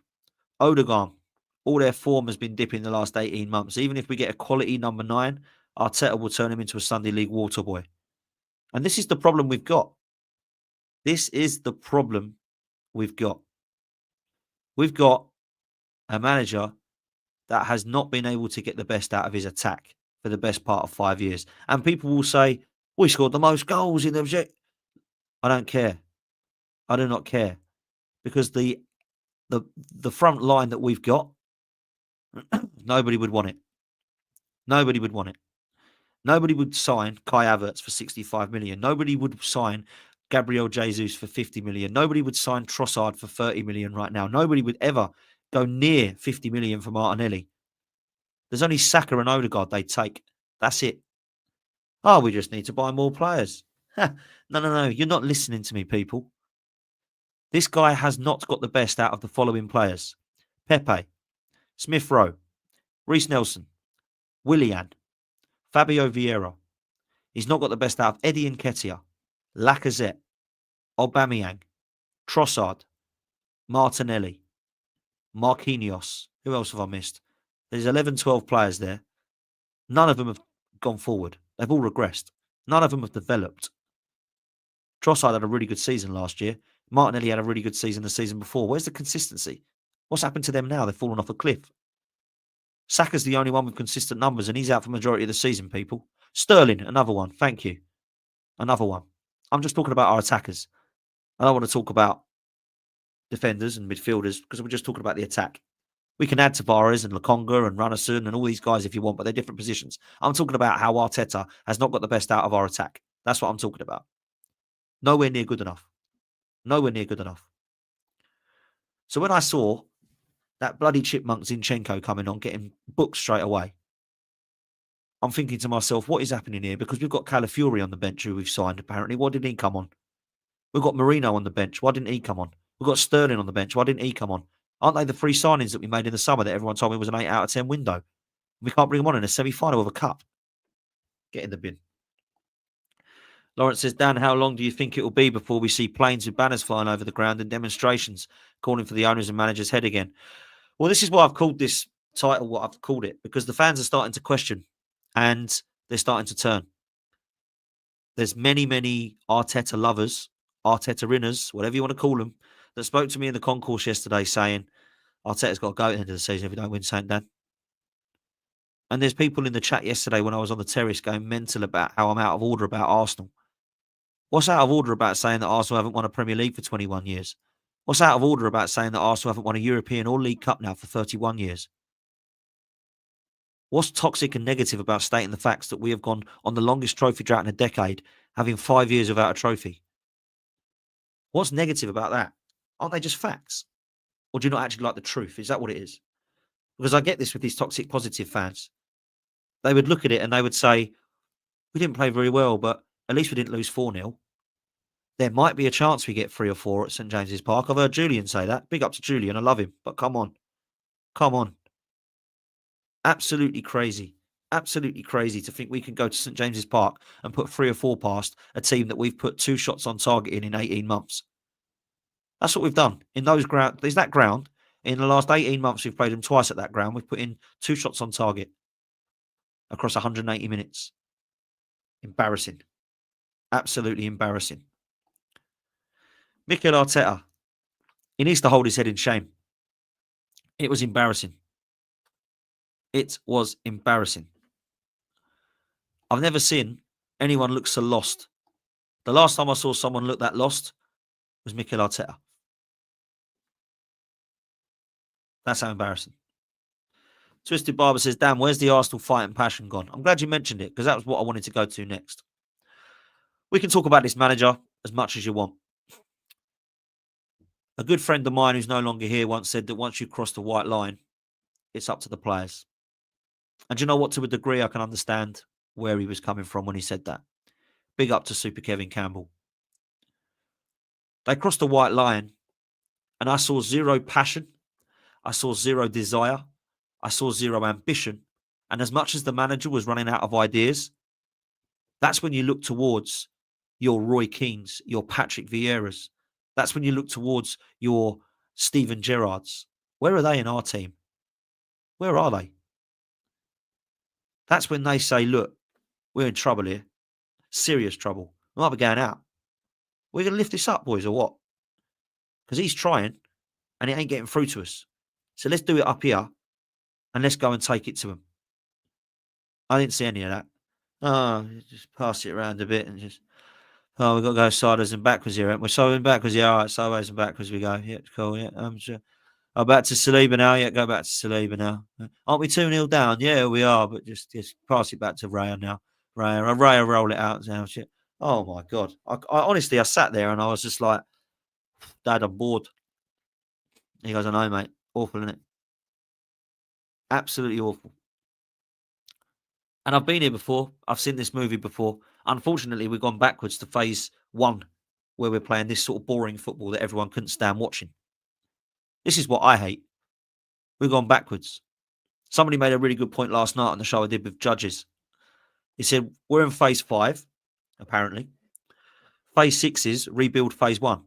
Odegaard, all their form has been dipping the last 18 months. Even if we get a quality number 9, Arteta will turn him into a Sunday League water boy. And this is the problem we've got. This is the problem we've got. We've got a manager that has not been able to get the best out of his attack for the best part of 5 years. And people will say, we scored the most goals in the object. I don't care. I do not care. Because the front line that we've got, nobody would want it. Nobody would want it. Nobody would sign Kai Havertz for 65 million. Nobody would sign Gabriel Jesus for 50 million. Nobody would sign Trossard for 30 million right now. Nobody would ever go near 50 million for Martinelli. There's only Saka and Odegaard they take. That's it. Oh, we just need to buy more players. No. You're not listening to me, people. This guy has not got the best out of the following players. Pepe, Smith Rowe, Reece Nelson, Willian, Fabio Vieira. He's not got the best out of Eddie Nketiah, Lacazette, Aubameyang, Trossard, Martinelli, Marquinhos. Who else have I missed? There's 11, 12 players there. None of them have gone forward. They've all regressed. None of them have developed. Trossard had a really good season last year. Martinelli had a really good season the season before. Where's the consistency? What's happened to them now? They've fallen off a cliff. Saka's the only one with consistent numbers, and he's out for the majority of the season, people. Sterling, another one. Thank you. Another one. I'm just talking about our attackers. I don't want to talk about defenders and midfielders because we're just talking about the attack. We can add Tavares and Lokonga and Runnison and all these guys if you want, but they're different positions. I'm talking about how Arteta has not got the best out of our attack. That's what I'm talking about. Nowhere near good enough. Nowhere near good enough. So when I saw that bloody chipmunk Zinchenko coming on, getting booked straight away, I'm thinking to myself, what is happening here? Because we've got Calafiori on the bench who we've signed, apparently. Why didn't he come on? We've got Marino on the bench. Why didn't he come on? We've got Sterling on the bench. Why didn't he come on? Aren't they the three signings that we made in the summer that everyone told me was an 8 out of 10 window? We can't bring them on in a semi-final of a cup. Get in the bin. Lawrence says, Dan, how long do you think it will be before we see planes with banners flying over the ground and demonstrations calling for the owners and managers' head again? Well, this is why I've called this title what I've called it, because the fans are starting to question and they're starting to turn. There's many, many Arteta lovers, Arteta inners, whatever you want to call them, that spoke to me in the concourse yesterday saying, Arteta's got to go at the end of the season if we don't win St. Dan. And there's people in the chat yesterday when I was on the terrace going mental about how I'm out of order about Arsenal. What's out of order about saying that Arsenal haven't won a Premier League for 21 years? What's out of order about saying that Arsenal haven't won a European or League Cup now for 31 years? What's toxic and negative about stating the facts that we have gone on the longest trophy drought in a decade, having 5 years without a trophy? What's negative about that? Aren't they just facts? Or do you not actually like the truth? Is that what it is? Because I get this with these toxic positive fans. They would look at it and they would say, we didn't play very well, but at least we didn't lose 4-0. There might be a chance we get 3 or 4 at St. James's Park. I've heard Julian say that. Big up to Julian. I love him. But come on. Come on. Absolutely crazy. Absolutely crazy to think we can go to St. James's Park and put 3 or 4 past a team that we've put 2 shots on target in 18 months. That's what we've done. In those ground, there's that ground. In the last 18 months, we've played them twice at that ground. We've put in 2 shots on target across 180 minutes. Embarrassing. Absolutely embarrassing. Mikel Arteta, he needs to hold his head in shame. It was embarrassing. It was embarrassing. I've never seen anyone look so lost. The last time I saw someone look that lost was Mikel Arteta. That's how embarrassing. Twisted Barber says, Dan, where's the Arsenal fight and passion gone? I'm glad you mentioned it because that was what I wanted to go to next. We can talk about this manager as much as you want. A good friend of mine who's no longer here once said that once you cross the white line, it's up to the players. And you know what? To a degree, I can understand where he was coming from when he said that. Big up to Super Kevin Campbell. They crossed the white line and I saw zero passion. I saw zero desire. I saw zero ambition. And as much as the manager was running out of ideas, that's when you look towards your Roy Keanes, your Patrick Vieiras. That's when you look towards your Steven Gerrards. Where are they in our team? Where are they? That's when they say, look, we're in trouble here. Serious trouble. We might be going out. We're going to lift this up, boys, or what? Because he's trying and it ain't getting through to us. So let's do it up here and let's go and take it to him. I didn't see any of that. Oh, just pass it around a bit and just, oh, we've got to go sideways and backwards here. We're sideways and backwards. Yeah, all right, sideways and backwards we go. Yeah, cool. Yeah, I'm sure. Oh, back to Saliba now. Yeah, go back to Saliba now. Aren't we 2-0 down? Yeah, we are, but just pass it back to Raya now. Raya roll it out now. Shit. Oh, my God. I honestly, I sat there and I was just like, Dad, I'm bored. He goes, I know, mate. Awful, isn't it? Absolutely awful. And I've been here before. I've seen this movie before. Unfortunately, we've gone backwards to phase 1, where we're playing this sort of boring football that everyone couldn't stand watching. This is what I hate. We've gone backwards. Somebody made a really good point last night on the show I did with Judges. He said, we're in phase 5, apparently. Phase 6 is rebuild phase 1.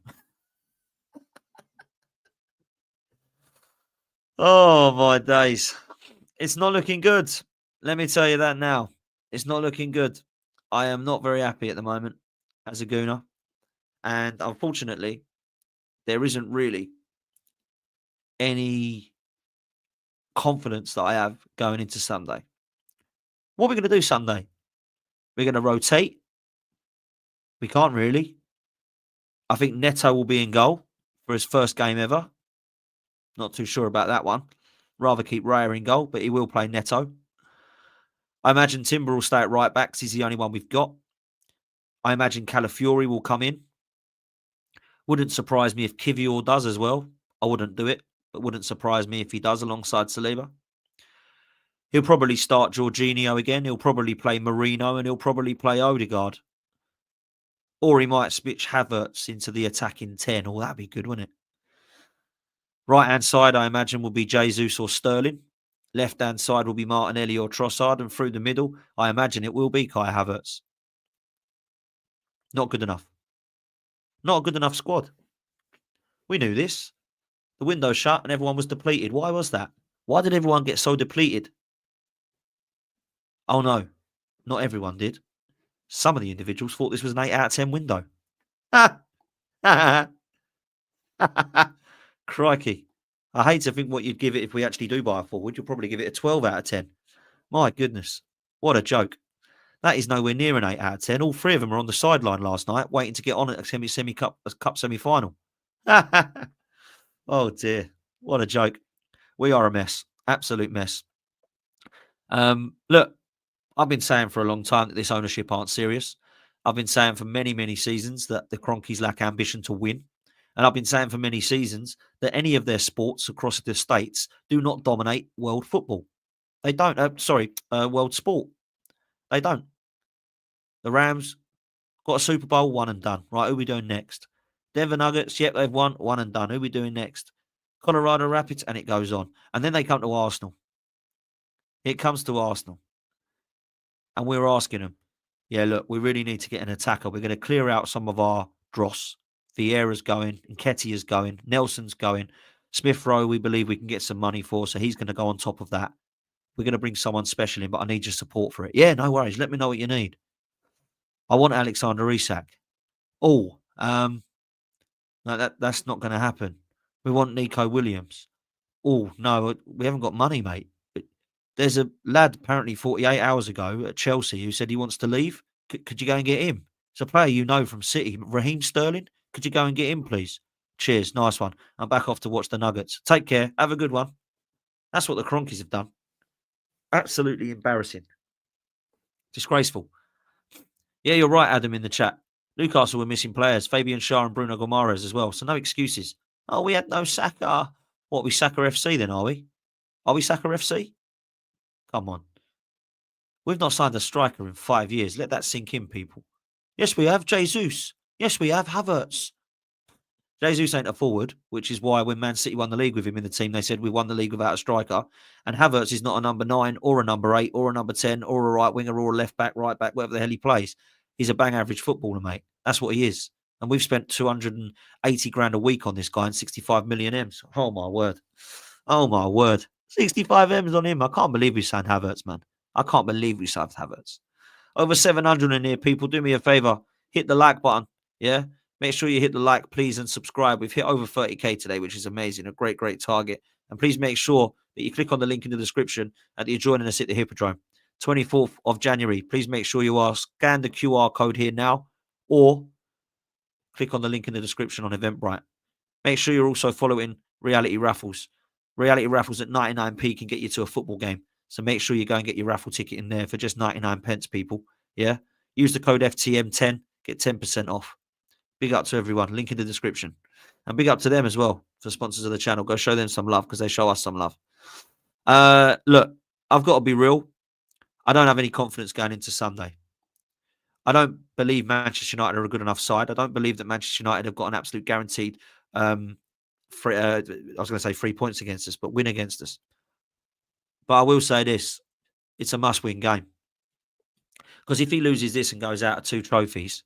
Oh, my days. It's not looking good. Let me tell you that now. It's not looking good. I am not very happy at the moment as a Gooner. And unfortunately, there isn't really any confidence that I have going into Sunday. What are we going to do Sunday? We're going to rotate. We can't really. I think Neto will be in goal for his first game ever. Not too sure about that one. Rather keep Raya in goal, but he will play Neto. I imagine Timber will stay at right back because he's the only one we've got. I imagine Calafiori will come in. Wouldn't surprise me if Kivior does as well. I wouldn't do it, but wouldn't surprise me if he does alongside Saliba. He'll probably start Jorginho again. He'll probably play Marino and he'll probably play Odegaard. Or he might switch Havertz into the attacking 10. Oh, that'd be good, wouldn't it? Right-hand side, I imagine, will be Jesus or Sterling. Left-hand side will be Martinelli or Trossard. And through the middle, I imagine it will be Kai Havertz. Not good enough. Not a good enough squad. We knew this. The window shut and everyone was depleted. Why was that? Why did everyone get so depleted? Oh, no. Not everyone did. Some of the individuals thought this was an 8 out of 10 window. Crikey. I hate to think what you'd give it if we actually do buy a forward. You'll probably give it a 12 out of 10. My goodness. What a joke. That is nowhere near an 8 out of 10. All three of them were on the sideline last night waiting to get on at a cup semi-final. Oh, dear. What a joke. We are a mess. Absolute mess. Look, I've been saying for a long time that this ownership aren't serious. I've been saying for many, many seasons that the Cronkies lack ambition to win. And I've been saying for many seasons that any of their sports across the states do not dominate world football. They don't. World sport. They don't. The Rams got a Super Bowl, one and done. Right, who are we doing next? Denver Nuggets, yep, they've won, one and done. Who are we doing next? Colorado Rapids, and it goes on. And then they come to Arsenal. It comes to Arsenal. And we're asking them, yeah, look, we really need to get an attacker. We're going to clear out some of our dross. Vieira's going, Nketiah's going, Nelson's going. Smith Rowe, we believe we can get some money for, so he's going to go on top of that. We're going to bring someone special in, but I need your support for it. Yeah, no worries. Let me know what you need. I want Alexander Isak. Oh, no, that's not going to happen. We want Nico Williams. Oh, no, we haven't got money, mate. There's a lad apparently 48 hours ago at Chelsea who said he wants to leave. Could you go and get him? It's a player you know from City, Raheem Sterling. Could you go and get him, please? Cheers. Nice one. I'm back off to watch the Nuggets. Take care. Have a good one. That's what the Cronkies have done. Absolutely embarrassing. Disgraceful. Yeah, you're right, Adam, in the chat. Newcastle were missing players. Fabian Schär and Bruno Gomares as well. So no excuses. Oh, we had no Saka. What, we Saka FC then, are we? Are we Saka FC? Come on. We've not signed a striker in 5 years. Let that sink in, people. Yes, we have Jesus. Yes, we have Havertz. Jesus ain't a forward, which is why when Man City won the league with him in the team, they said we won the league without a striker. And Havertz is not a number 9 or a number 8 or a number 10 or a right winger or a left back, right back, whatever the hell he plays. He's a bang average footballer, mate. That's what he is. And we've spent 280 grand a week on this guy and 65 million M's. Oh, my word. Oh, my word. 65 M's on him. I can't believe we signed Havertz, man. I can't believe we signed Havertz. Over 700 in here, people. Do me a favour. Hit the like button. Yeah? Make sure you hit the like, please, and subscribe. We've hit over 30k today, which is amazing. A great, great target. And please make sure that you click on the link in the description and that you're joining us at the Hippodrome. 24th of January. Please make sure you are scan the QR code here now or click on the link in the description on Eventbrite. Make sure you're also following Reality Raffles. Reality Raffles at 99p can get you to a football game. So make sure you go and get your raffle ticket in there for just 99 pence, people. Yeah? Use the code FTM10. Get 10% off. Big up to everyone. Link in the description. And big up to them as well for sponsors of the channel. Go show them some love because they show us some love. Look, I've got to be real. I don't have any confidence going into Sunday. I don't believe Manchester United are a good enough side. I don't believe that Manchester United have got an absolute guaranteed I was going to say 3 points against us, but win against us. But I will say this. It's a must-win game. Because if he loses this and goes out of 2 trophies,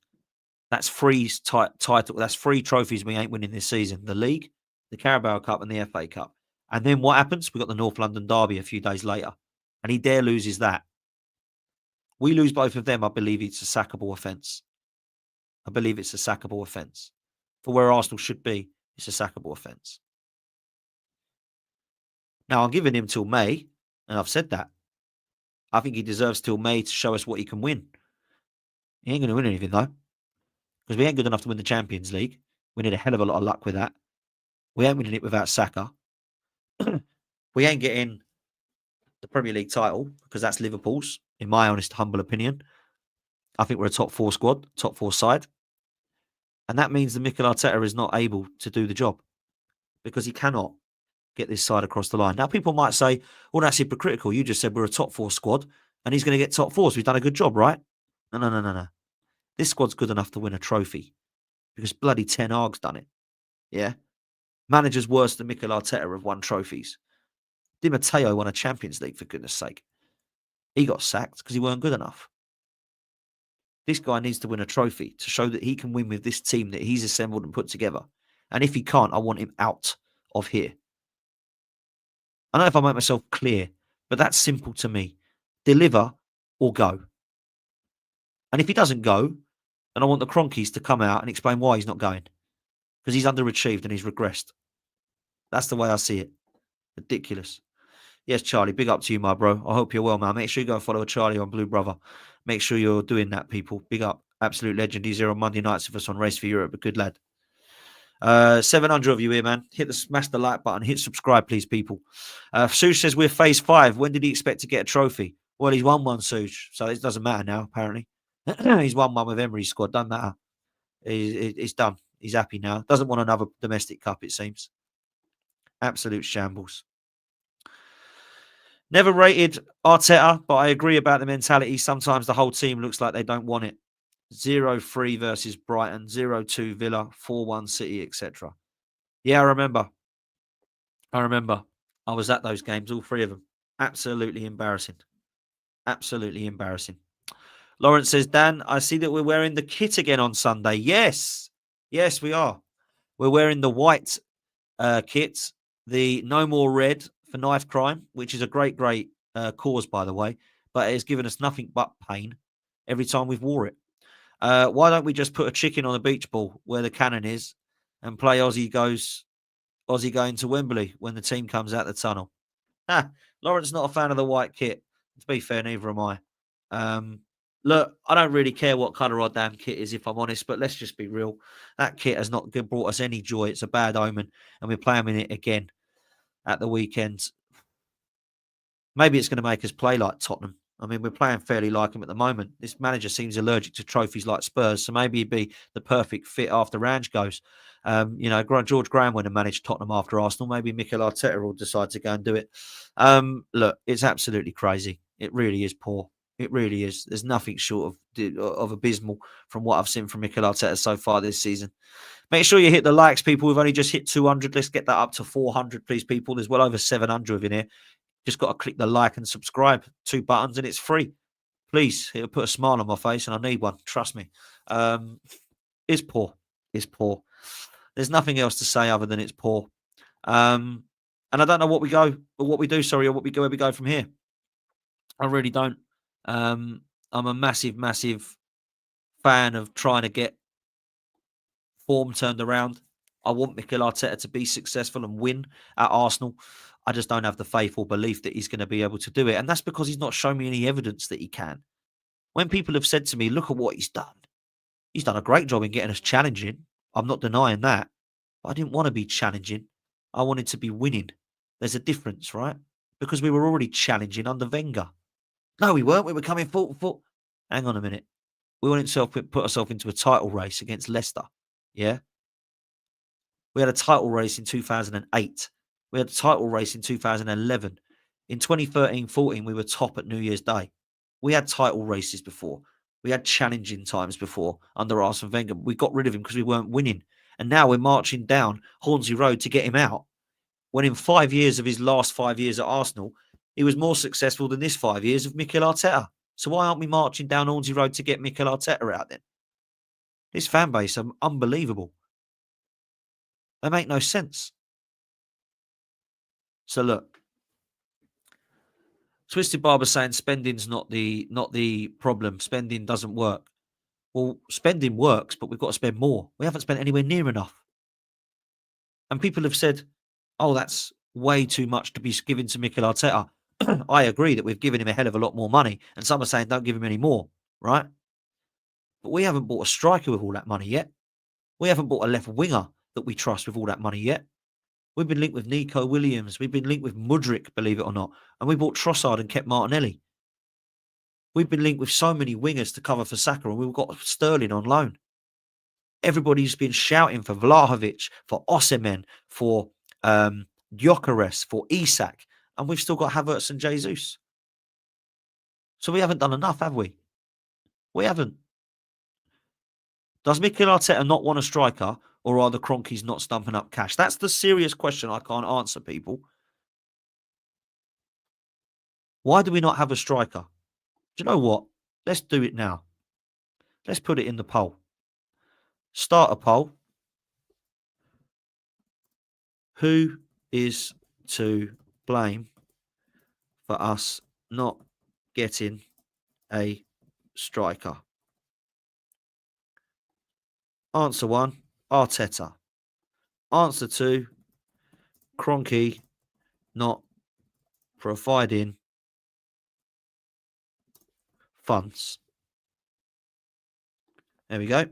that's 3 title. That's 3 trophies we ain't winning this season. The League, the Carabao Cup and the FA Cup. And then what happens? We got the North London Derby a few days later. And he dare loses that. We lose both of them, I believe it's a sackable offence. I believe it's a sackable offence. For where Arsenal should be, it's a sackable offence. Now, I'm giving him till May, and I've said that. I think he deserves till May to show us what he can win. He ain't going to win anything, though, because we ain't good enough to win the Champions League. We need a hell of a lot of luck with that. We ain't winning it without Saka. We ain't getting the Premier League title because that's Liverpool's, in my honest, humble opinion. I think we're a top 4 squad, top 4 side. And that means that Mikel Arteta is not able to do the job because he cannot get this side across the line. Now, people might say, well, that's hypocritical. You just said we're a top 4 squad and he's going to get top 4, so we've done a good job, right? No. This squad's good enough to win a trophy because bloody Ten Hag's done it. Yeah? Managers worse than Mikel Arteta have won trophies. Di Matteo won a Champions League, for goodness sake. He got sacked because he weren't good enough. This guy needs to win a trophy to show that he can win with this team that he's assembled and put together. And if he can't, I want him out of here. I don't know if I make myself clear, but that's simple to me. Deliver or go. And if he doesn't go, then I want the Cronkies to come out and explain why he's not going. Because he's underachieved and he's regressed. That's the way I see it. Ridiculous. Yes, Charlie, big up to you, my bro. I hope you're well, man. Make sure you go and follow Charlie on Blue Brother. Make sure you're doing that, people. Big up. Absolute legend. He's here on Monday nights with us on Race for Europe. A good lad. 700 of you here, man. Smash the like button. Hit subscribe, please, people. Suj says we're phase 5. When did he expect to get a trophy? Well, he's won one, Suj. So it doesn't matter now, apparently. He's won one with Emery's squad. Doesn't matter. It's done. He's happy now. Doesn't want another domestic cup, it seems. Absolute shambles. Never rated Arteta, but I agree about the mentality. Sometimes the whole team looks like they don't want it. 0-3 versus Brighton, 0-2 Villa, 4-1 City, etc. Yeah, I remember. I was at those games, all 3 of them. Absolutely embarrassing. Absolutely embarrassing. Lawrence says, Dan, I see that we're wearing the kit again on Sunday. Yes, we are. We're wearing the white kit, the No More Red for knife crime, which is a great cause, by the way, but it has given us nothing but pain every time we've wore it. Why don't we just put a chicken on a beach ball where the cannon is and play Aussie going to Wembley when the team comes out the tunnel? Lawrence not a fan of the white kit. To be fair, neither am I. Look, I don't really care what colour our damn kit is, if I'm honest, but let's just be real. That kit has not brought us any joy. It's a bad omen, and we're playing in it again at the weekend. Maybe it's going to make us play like Tottenham. I mean, we're playing fairly like them at the moment. This manager seems allergic to trophies like Spurs, so maybe he'd be the perfect fit after Range goes. George Graham went and managed Tottenham after Arsenal. Maybe Mikel Arteta will decide to go and do it. Look, it's absolutely crazy. It really is poor. It really is. There's nothing short of abysmal from what I've seen from Mikel Arteta so far this season. Make sure you hit the likes, people. We've only just hit 200. Let's get that up to 400, please, people. There's well over 700 in here. Just got to click the like and subscribe. 2 buttons and it's free. Please, it'll put a smile on my face and I need one. Trust me. It's poor. It's poor. There's nothing else to say other than it's poor. And I don't know what we do, or where we go from here. I really don't. I'm a massive fan of trying to get form turned around. I want Mikel Arteta to be successful and win at Arsenal. I just don't have the faith or belief that he's going to be able to do it. And that's because he's not shown me any evidence that he can. When people have said to me, look at what he's done a great job in getting us challenging. I'm not denying that. But I didn't want to be challenging. I wanted to be winning. There's a difference, right? Because we were already challenging under Wenger. No, we weren't. We were coming full. Hang on a minute. We wanted to put ourselves into a title race against Leicester. Yeah? We had a title race in 2008. We had a title race in 2011. In 2013-14, we were top at New Year's Day. We had title races before. We had challenging times before under Arsene Wenger. We got rid of him because we weren't winning. And now we're marching down Hornsey Road to get him out. When in 5 years of his last 5 years at Arsenal, he was more successful than this 5 years of Mikel Arteta. So why aren't we marching down Hornsey Road to get Mikel Arteta out then? This fan base are unbelievable. They make no sense. So look, Twisted Barber saying spending's not the problem. Spending doesn't work. Well, spending works, but we've got to spend more. We haven't spent anywhere near enough. And people have said, oh, that's way too much to be given to Mikel Arteta. I agree that we've given him a hell of a lot more money, and some are saying don't give him any more, right? But we haven't bought a striker with all that money yet. We haven't bought a left winger that we trust with all that money yet. We've been linked with Nico Williams. We've been linked with Mudryk, believe it or not. And we bought Trossard and kept Martinelli. We've been linked with so many wingers to cover for Saka, and we've got Sterling on loan. Everybody's been shouting for Vlahovic, for Osimhen, for Gyökeres, for Isak, and we've still got Havertz and Jesus. So we haven't done enough, have we? We haven't. Does Mikel Arteta not want a striker, or are the Cronkies not stumping up cash? That's the serious question I can't answer, people. Why do we not have a striker? Do you know what? Let's do it now. Let's put it in the poll. Start a poll. Who is to blame for us not getting a striker? Answer 1, Arteta. Answer 2, Kroenke not providing funds. There we go.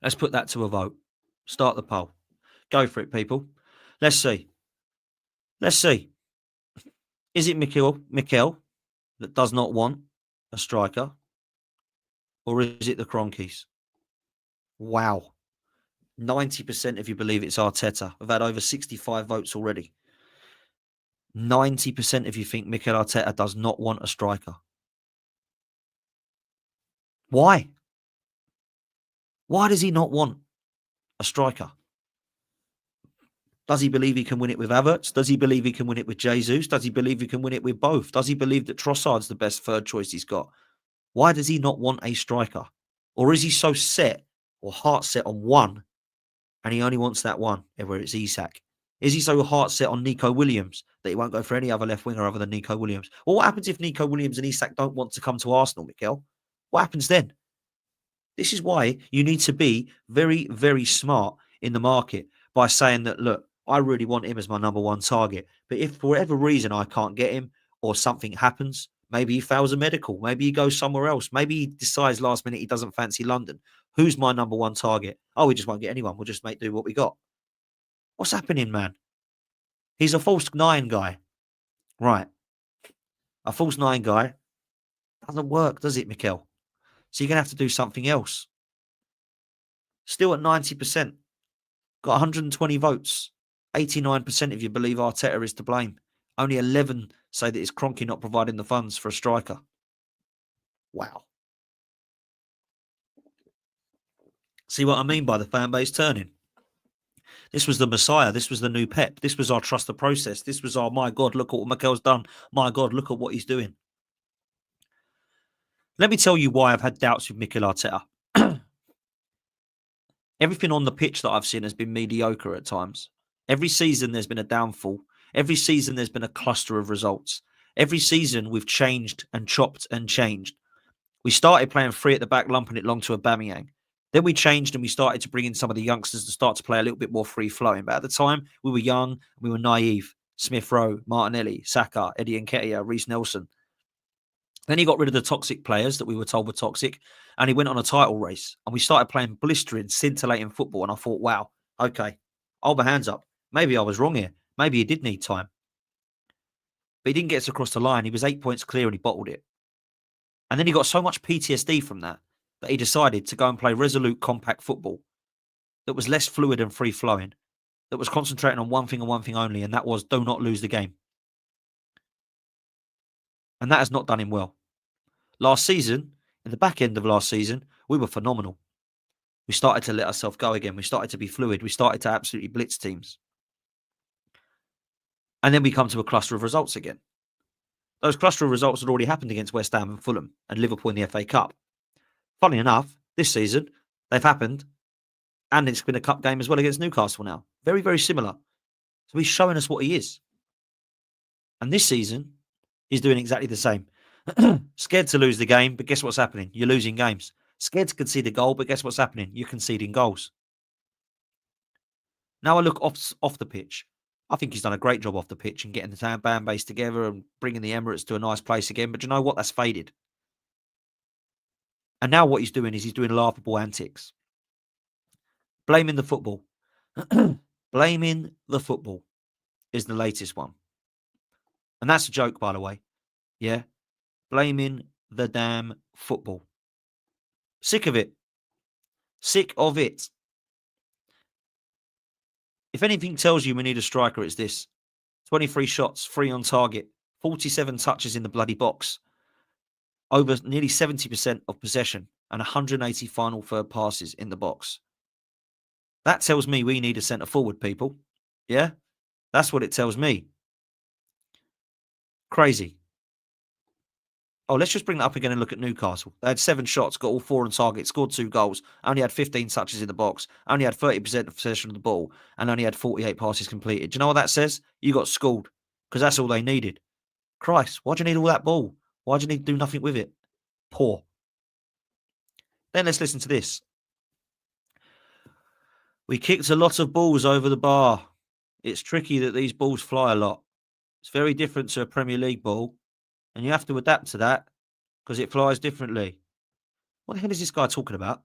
Let's put that to a vote. Start the poll. Go for it, people. Let's see. Let's see. Is it Mikel that does not want a striker? Or is it the Cronkies? Wow. 90% of you believe it's Arteta. We've had over 65 votes already. 90% of you think Mikel Arteta does not want a striker. Why? Why does he not want a striker? Does he believe he can win it with Havertz? Does he believe he can win it with Jesus? Does he believe he can win it with both? Does he believe that Trossard's the best third choice he's got? Why does he not want a striker? Or is he so set or heart set on one and he only wants that one, whether it's Isak? Is he so heart set on Nico Williams that he won't go for any other left winger other than Nico Williams? Well, what happens if Nico Williams and Isak don't want to come to Arsenal, Mikel? What happens then? This is why you need to be very, very smart in the market by saying that, look, I really want him as my number one target. But if for whatever reason I can't get him or something happens, maybe he fails a medical, maybe he goes somewhere else, maybe he decides last minute he doesn't fancy London. Who's my number one target? Oh, we just won't get anyone. We'll just make do what we got. What's happening, man? He's a false nine guy. Right. A false nine guy doesn't work, does it, Mikel? So you're going to have to do something else. Still at 90%. Got 120 votes. 89% of you believe Arteta is to blame. Only 11 say that it's Kroenke not providing the funds for a striker. Wow. See what I mean by the fan base turning? This was the Messiah. This was the new Pep. This was our trust the process. This was our, my God, look at what Mikel's done. My God, look at what he's doing. Let me tell you why I've had doubts with Mikel Arteta. Everything on the pitch that I've seen has been mediocre at times. Every season there's been a downfall. Every season there's been a cluster of results. Every season we've changed and chopped and changed. We started playing free at the back, lumping it long to Aubameyang. Then we changed and we started to bring in some of the youngsters to start to play a little bit more free-flowing. But at the time, we were young, we were naive. Smith Rowe, Martinelli, Saka, Eddie Nketiah, Reece Nelson. Then he got rid of the toxic players that we were told were toxic, and he went on a title race. And we started playing blistering, scintillating football. And I thought, wow, okay, hold my hands up. Maybe I was wrong here. Maybe he did need time. But he didn't get us across the line. He was 8 points clear and he bottled it. And then he got so much PTSD from that he decided to go and play resolute, compact football that was less fluid and free-flowing, that was concentrating on one thing and one thing only, and that was do not lose the game. And that has not done him well. Last season, in the back end of last season, we were phenomenal. We started to let ourselves go again. We started to be fluid. We started to absolutely blitz teams. And then we come to a cluster of results again. Those cluster of results had already happened against West Ham and Fulham and Liverpool in the FA Cup. Funny enough, this season, they've happened. And it's been a cup game as well against Newcastle now. Very, very similar. So he's showing us what he is. And this season, he's doing exactly the same. Scared to lose the game, but guess what's happening? You're losing games. Scared to concede a goal, but guess what's happening? You're conceding goals. Now I look off the pitch. I think he's done a great job off the pitch and getting the fan base together and bringing the Emirates to a nice place again. But you know what? That's faded. And now what he's doing is he's doing laughable antics. Blaming the football. Blaming the football is the latest one. And that's a joke, by the way. Yeah. Blaming the damn football. Sick of it. Sick of it. If anything tells you we need a striker, it's this. 23 shots, 3 on target, 47 touches in the bloody box, over nearly 70% of possession, and 180 final third passes in the box. That tells me we need a centre forward, people. Yeah? That's what it tells me. Crazy. Oh, let's just bring that up again and look at Newcastle. They had 7 shots, got all 4 on target, scored 2 goals, only had 15 touches in the box, only had 30% of possession of the ball, and only had 48 passes completed. Do you know what that says? You got schooled, because that's all they needed. Christ, why do you need all that ball? Why do you need to do nothing with it? Poor. Then let's listen to this. We kicked a lot of balls over the bar. It's tricky that these balls fly a lot. It's very different to a Premier League ball, and you have to adapt to that because it flies differently. What the hell is this guy talking about?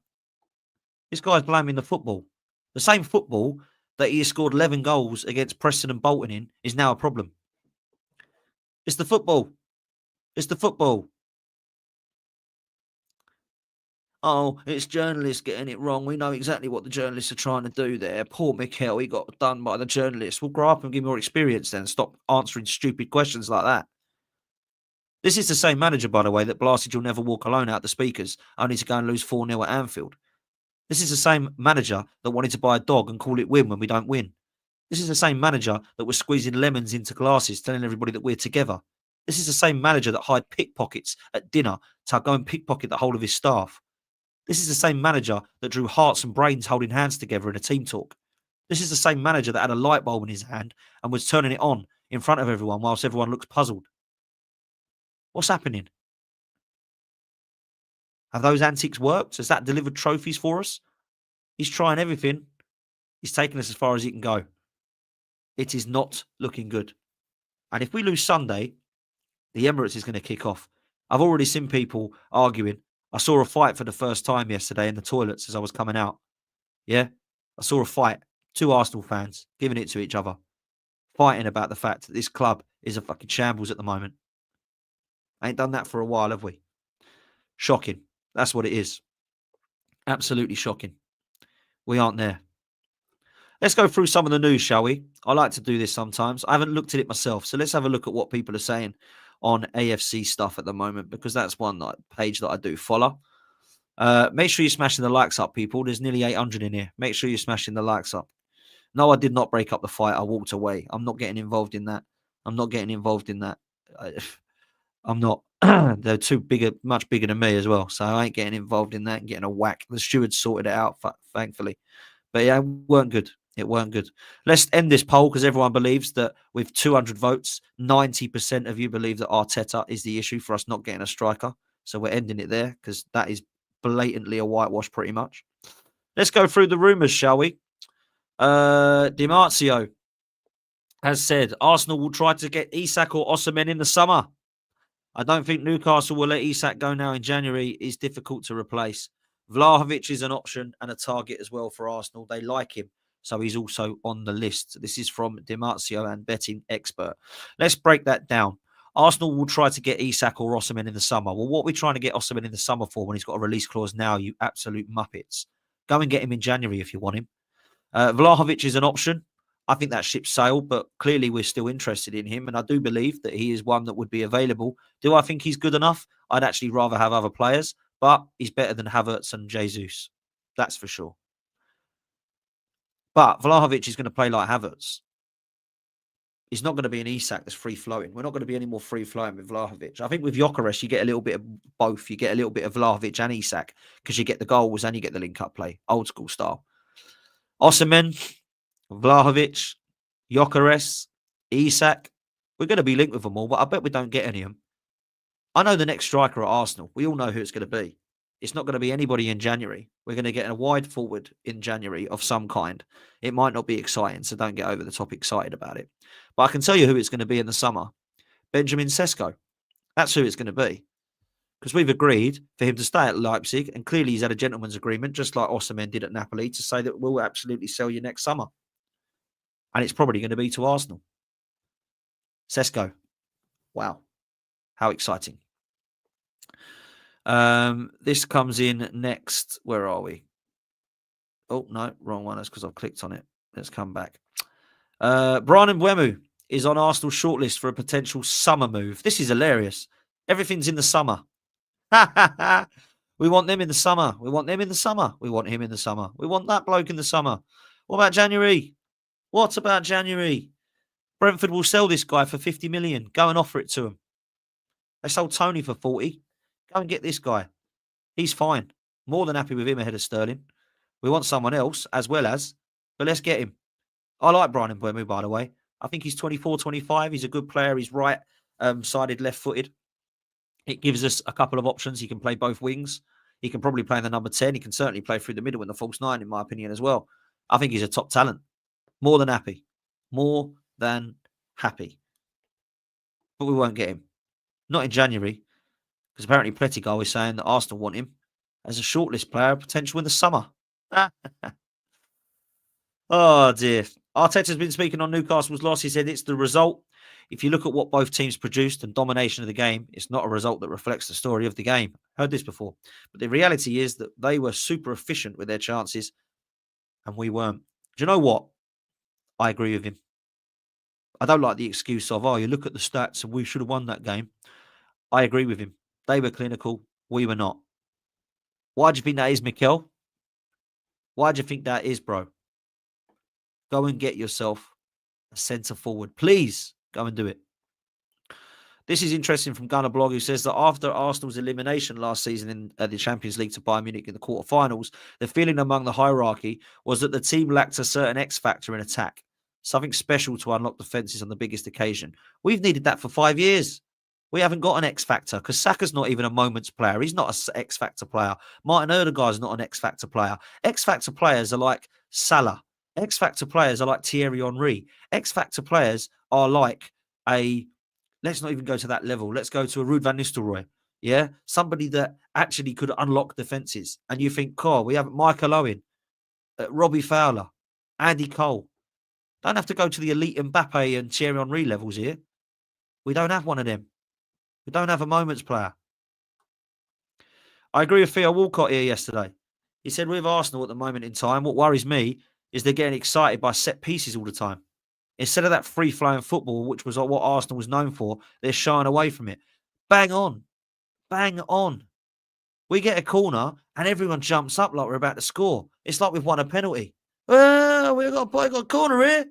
This guy's blaming the football. The same football that he has scored 11 goals against Preston and Bolton in is now a problem. It's the football. It's the football. Oh, it's journalists getting it wrong. We know exactly what the journalists are trying to do there. Poor Mikel, he got done by the journalists. Well, grow up and give more experience then. Stop answering stupid questions like that. This is the same manager, by the way, that blasted "You'll Never Walk Alone" out the speakers, only to go and lose 4-0 at Anfield. This is the same manager that wanted to buy a dog and call it win when we don't win. This is the same manager that was squeezing lemons into glasses, telling everybody that we're together. This is the same manager that hired pickpockets at dinner to go and pickpocket the whole of his staff. This is the same manager that drew hearts and brains holding hands together in a team talk. This is the same manager that had a light bulb in his hand and was turning it on in front of everyone whilst everyone looks puzzled. What's happening? Have those antics worked? Has that delivered trophies for us? He's trying everything. He's taking us as far as he can go. It is not looking good. And if we lose Sunday, the Emirates is going to kick off. I've already seen people arguing. I saw a fight for the first time yesterday in the toilets as I was coming out. Yeah, I saw a fight. 2 Arsenal fans giving it to each other, fighting about the fact that this club is a fucking shambles at the moment. I ain't done that for a while, have we? Shocking. That's what it is. Absolutely shocking. We aren't there. Let's go through some of the news, shall we? I like to do this sometimes. I haven't looked at it myself, so let's have a look at what people are saying on AFC stuff at the moment, because that's one page that I do follow. Make sure you're smashing the likes up, people. There's nearly 800 in here. Make sure you're smashing the likes up. No, I did not break up the fight. I walked away. I'm not getting involved in that. I'm not. They're too bigger, much bigger than me as well. So I ain't getting involved in that and getting a whack. The steward sorted it out, thankfully. But yeah, it weren't good. It weren't good. Let's end this poll because everyone believes that with 200 votes, 90% of you believe that Arteta is the issue for us not getting a striker. So we're ending it there because that is blatantly a whitewash pretty much. Let's go through the rumours, shall we? Di Marzio has said Arsenal will try to get Isak or Osimhen in the summer. I don't think Newcastle will let Isak go now in January. It's difficult to replace. Vlahovic is an option and a target as well for Arsenal. They like him, so he's also on the list. This is from Di Marzio and betting expert. Let's break that down. Arsenal will try to get Isak or Osimhen in the summer. Well, what are we trying to get Osimhen in the summer for when he's got a release clause now, you absolute muppets? Go and get him in January if you want him. Vlahovic is an option. I think that ship sailed, but clearly we're still interested in him, and I do believe that he is one that would be available. Do I think he's good enough? I'd actually rather have other players, but he's better than Havertz and Jesus. That's for sure. But Vlahovic is going to play like Havertz. He's not going to be an Isak that's free-flowing. We're not going to be any more free-flowing with Vlahovic. I think with Gyökeres, you get a little bit of both. You get a little bit of Vlahovic and Isak because you get the goals and you get the link-up play, old-school style. Osimhen, Vlahovic, Gyökeres, Isak. We're going to be linked with them all, but I bet we don't get any of them. I know the next striker at Arsenal. We all know who it's going to be. It's not going to be anybody in January. We're going to get a wide forward in January of some kind. It might not be exciting, so don't get over the top excited about it. But I can tell you who it's going to be in the summer. Benjamin Sesko. That's who it's going to be. Because we've agreed for him to stay at Leipzig, and clearly he's had a gentleman's agreement, just like Osimhen did at Napoli, to say that we'll absolutely sell you next summer. And it's probably going to be to Arsenal. Sesko. Wow. How exciting. This comes in next. Where are we? Oh, no, wrong one. That's because I've clicked on it. Let's come back. Brian Mbeumo is on Arsenal's shortlist for a potential summer move. This is hilarious. Everything's in the summer. We want them in the summer. We want them in the summer. We want him in the summer. We want that bloke in the summer. What about January? What about January? Brentford will sell this guy for 50 million. Go and offer it to him. They sold Tony for 40. Go and get this guy. He's fine. More than happy with him ahead of Sterling. We want someone else as well as, but let's get him. I like Brian Mbeumo, by the way. I think he's 24, 25. He's a good player. He's right-sided, left-footed. It gives us a couple of options. He can play both wings. He can probably play in the number 10. He can certainly play through the middle in the false 9, in my opinion, as well. I think he's a top talent. More than happy. More than happy. But we won't get him. Not in January. Because apparently Plettigal is saying that Arsenal want him as a shortlist player, potential in the summer. Oh, dear. Arteta's been speaking on Newcastle's loss. He said it's the result. If you look at what both teams produced and domination of the game, it's not a result that reflects the story of the game. Heard this before. But the reality is that they were super efficient with their chances and we weren't. Do you know what? I agree with him. I don't like the excuse of, you look at the stats and we should have won that game. I agree with him. They were clinical. We were not. Why do you think that is, Mikel? Why do you think that is, bro? Go and get yourself a centre forward. Please go and do it. This is interesting from Gunnar Blog, who says that after Arsenal's elimination last season in the Champions League to Bayern Munich in the quarterfinals, the feeling among the hierarchy was that the team lacked a certain X factor in attack, something special to unlock defences on the biggest occasion. We've needed that for 5 years. We haven't got an X factor because Saka's not even a moments player. He's not an X factor player. Martin Odegaard's not an X factor player. X factor players are like Salah. X factor players are like Thierry Henry. X factor players are like let's not even go to that level. Let's go to a Ruud van Nistelrooy. Yeah, somebody that actually could unlock defenses. And you think, we have Michael Owen, Robbie Fowler, Andy Cole. Don't have to go to the elite Mbappe and Thierry Henry levels here. We don't have one of them. We don't have a moments player. I agree with Theo Walcott here yesterday. He said with Arsenal at the moment in time, what worries me is they're getting excited by set pieces all the time. Instead of that free-flowing football, which was what Arsenal was known for, they're shying away from it. Bang on. Bang on. We get a corner and everyone jumps up like we're about to score. It's like we've won a penalty. Well, we've got a corner here.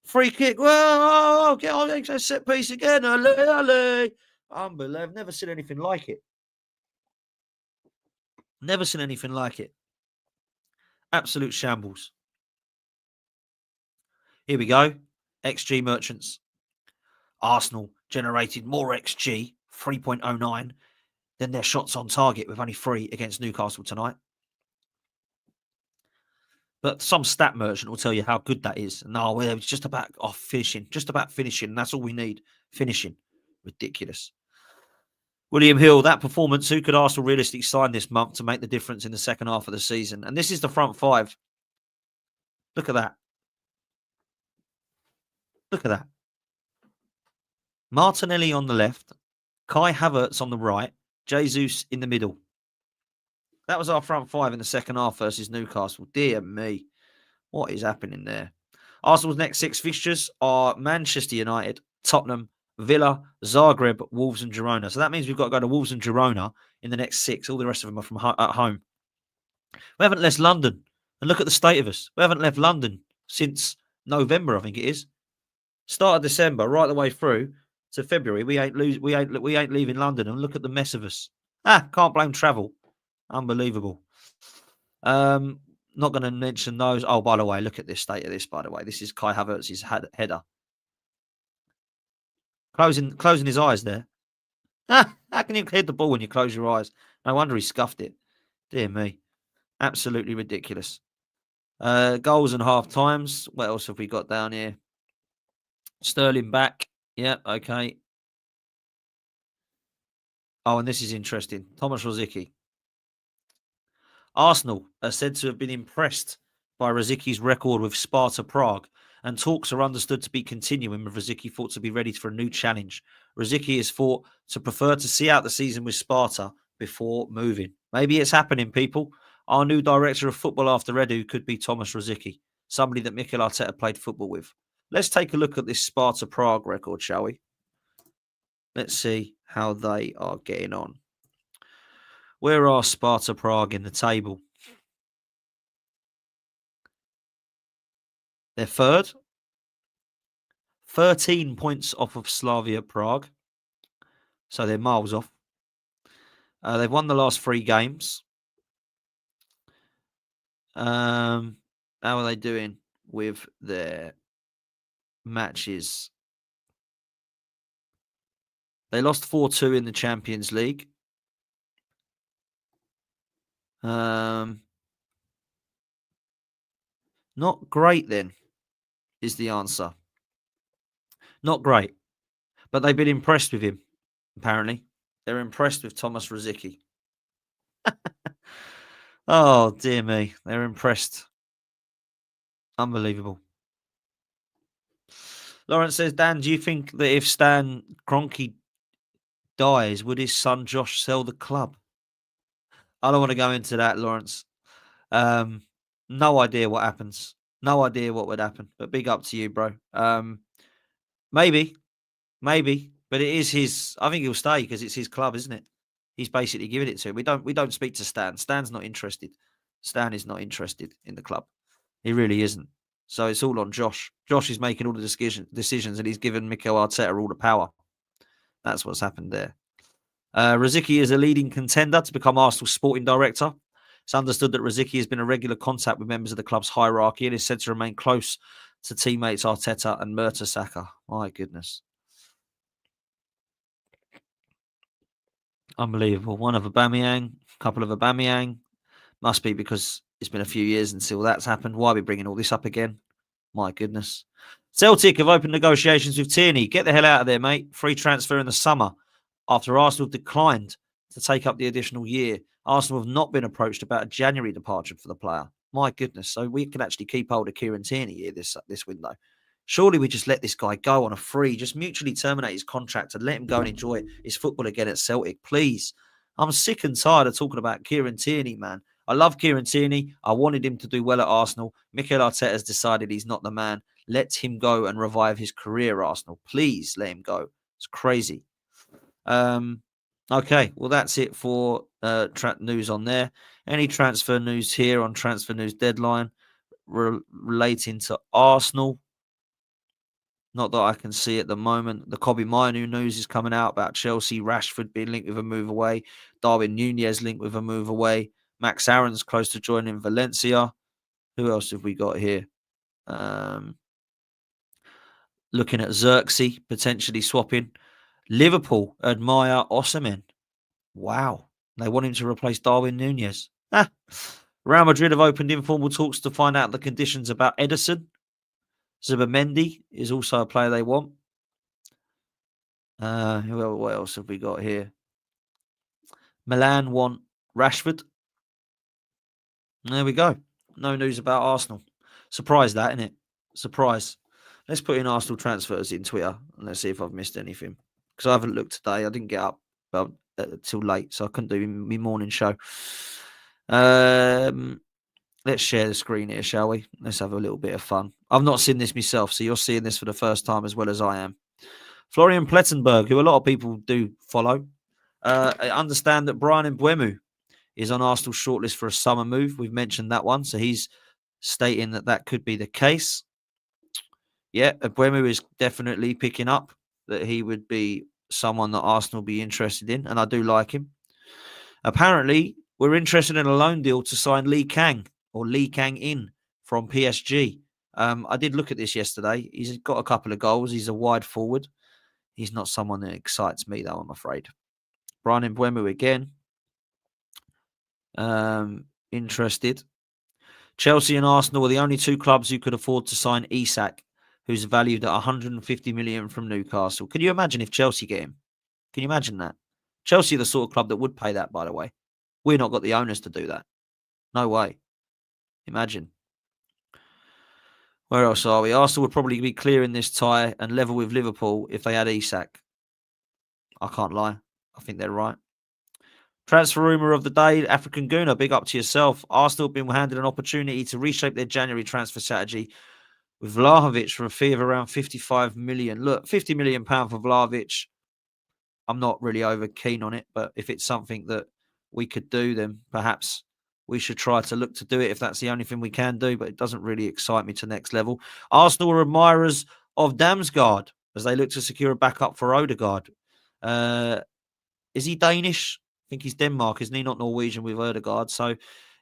Free kick. Well, get on, set piece again. Unbelievable. I've never seen anything like it. Never seen anything like it. Absolute shambles. Here we go. XG merchants. Arsenal generated more XG, 3.09, than their shots on target with only 3 against Newcastle tonight. But some stat merchant will tell you how good that is. No, it's just about finishing. Just about finishing. That's all we need. Finishing. Ridiculous. William Hill, that performance, who could Arsenal realistically sign this month to make the difference in the second half of the season? And this is the front 5. Look at that. Look at that. Martinelli on the left, Kai Havertz on the right, Jesus in the middle. That was our front 5 in the second half versus Newcastle. Dear me. What is happening there? Arsenal's next 6 fixtures are Manchester United, Tottenham, Villa, Zagreb, Wolves and Girona. So that means we've got to go to Wolves and Girona in the next 6. All the rest of them are from at home. We haven't left London. And look at the state of us. We haven't left London since November, I think it is. Start of December, right the way through to February. We ain't leaving London. And look at the mess of us. Can't blame travel. Unbelievable. Not going to mention those. Oh, by the way, look at this state of this, by the way. This is Kai Havertz's header. Closing his eyes there. How can you head the ball when you close your eyes? No wonder he scuffed it. Dear me. Absolutely ridiculous. Goals and half times. What else have we got down here? Sterling back. Yeah, okay. Oh, and this is interesting. Thomas Rosicky. Arsenal are said to have been impressed by Rosicky's record with Sparta Prague, and talks are understood to be continuing with Rosicky thought to be ready for a new challenge. Rosicky is thought to prefer to see out the season with Sparta before moving. Maybe it's happening, people. Our new director of football after Edu could be Thomas Rosicky, somebody that Mikel Arteta played football with. Let's take a look at this Sparta Prague record, shall we? Let's see how they are getting on. Where are Sparta Prague in the table? They're third. 13 points off of Slavia Prague. So they're miles off. They've won the last 3 games. How are they doing with their matches? They lost 4-2 in the Champions League. Not great then, is the answer. Not great. But they've been impressed with him, apparently. They're impressed with Thomas Rosicky. Oh, dear me. They're impressed. Unbelievable. Lawrence says, Dan, do you think that if Stan Kroenke dies, would his son Josh sell the club? I don't want to go into that, Lawrence. No idea what happens. No idea what would happen. But big up to you, bro. Maybe. But it is his. I think he'll stay because it's his club, isn't it? He's basically giving it to him. We don't speak to Stan. Stan's not interested. Stan is not interested in the club. He really isn't. So it's all on Josh. Josh is making all the decisions, and he's given Mikel Arteta all the power. That's what's happened there. Rosicky is a leading contender to become Arsenal's sporting director. It's understood that Rosicky has been in regular contact with members of the club's hierarchy and is said to remain close to teammates Arteta and Mertesacker. My goodness. Unbelievable. One of Aubameyang, a couple of Aubameyang. Must be because it's been a few years until that's happened. Why are we bringing all this up again? My goodness. Celtic have opened negotiations with Tierney. Get the hell out of there, mate. Free transfer in the summer after Arsenal declined to take up the additional year. Arsenal have not been approached about a January departure for the player. My goodness. So we can actually keep hold of Kieran Tierney here this window. Surely we just let this guy go on a free, just mutually terminate his contract and let him go and enjoy his football again at Celtic, please. I'm sick and tired of talking about Kieran Tierney, man. I love Kieran Tierney. I wanted him to do well at Arsenal. Mikel Arteta has decided he's not the man. Let him go and revive his career at Arsenal. Please let him go. It's crazy. Okay, well, that's it for news on there. Any transfer news here on Transfer News Deadline relating to Arsenal? Not that I can see at the moment. The Kobe Mainu news is coming out about Chelsea. Rashford being linked with a move away. Darwin Nunez linked with a move away. Max Aaron's close to joining Valencia. Who else have we got here? Looking at Xerxes potentially swapping. Liverpool admire Osimhen. Wow. They want him to replace Darwin Nunez. Real Madrid have opened informal talks to find out the conditions about Ederson. Zubimendi is also a player they want. What else have we got here? Milan want Rashford. There we go. No news about Arsenal. Surprise that, isn't it? Surprise. Let's put in Arsenal transfers in Twitter and let's see if I've missed anything. Because I haven't looked today. I didn't get up till late, so I couldn't do my morning show. Let's share the screen here, shall we? Let's have a little bit of fun. I've not seen this myself, so you're seeing this for the first time as well as I am. Florian Plettenberg, who a lot of people do follow. I understand that Brian Mbeumo is on Arsenal's shortlist for a summer move. We've mentioned that one, so he's stating that could be the case. Yeah, Mbeumo is definitely picking up that he would be someone that Arsenal will be interested in, and I do like him. Apparently, we're interested in a loan deal to sign Lee Kang In from PSG. I did look at this yesterday. He's got a couple of goals. He's a wide forward. He's not someone that excites me, though, I'm afraid. Brian Mbeumo again. interested. Chelsea and Arsenal are the only two clubs who could afford to sign Isak, who's valued at 150 million from Newcastle. Can you imagine if Chelsea get him? Can you imagine that? Chelsea are the sort of club that would pay that, by the way. We're not got the owners to do that. No way. Imagine. Where else are we? Arsenal would probably be clear in this tie and level with Liverpool if they had Isak. I can't lie. I think they're right. Transfer rumour of the day, African Guna, big up to yourself. Arsenal have been handed an opportunity to reshape their January transfer strategy with Vlahovic for a fee of around 55 million. Look, £50 million for Vlahovic. I'm not really over keen on it, but if it's something that we could do, then perhaps we should try to look to do it if that's the only thing we can do, but it doesn't really excite me to next level. Arsenal are admirers of Damsgaard as they look to secure a backup for Odegaard. Is he Danish? I think he's Denmark, isn't he? Not Norwegian with Odegaard. So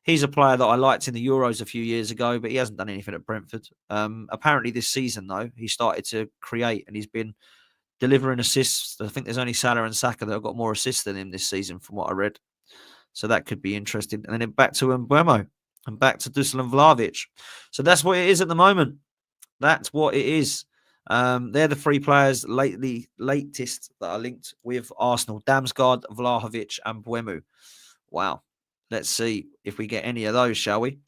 he's a player that I liked in the Euros a few years ago, but he hasn't done anything at Brentford. Apparently this season, though, he started to create and he's been delivering assists. I think there's only Salah and Saka that have got more assists than him this season from what I read. So that could be interesting. And then back to Mbeumo and back to Dusan Vlahovic. So that's what it is at the moment. That's what it is. They're the three players latest that are linked with Arsenal. Damsgaard, Vlahovic and Mbeumo. Wow. Let's see if we get any of those, shall we?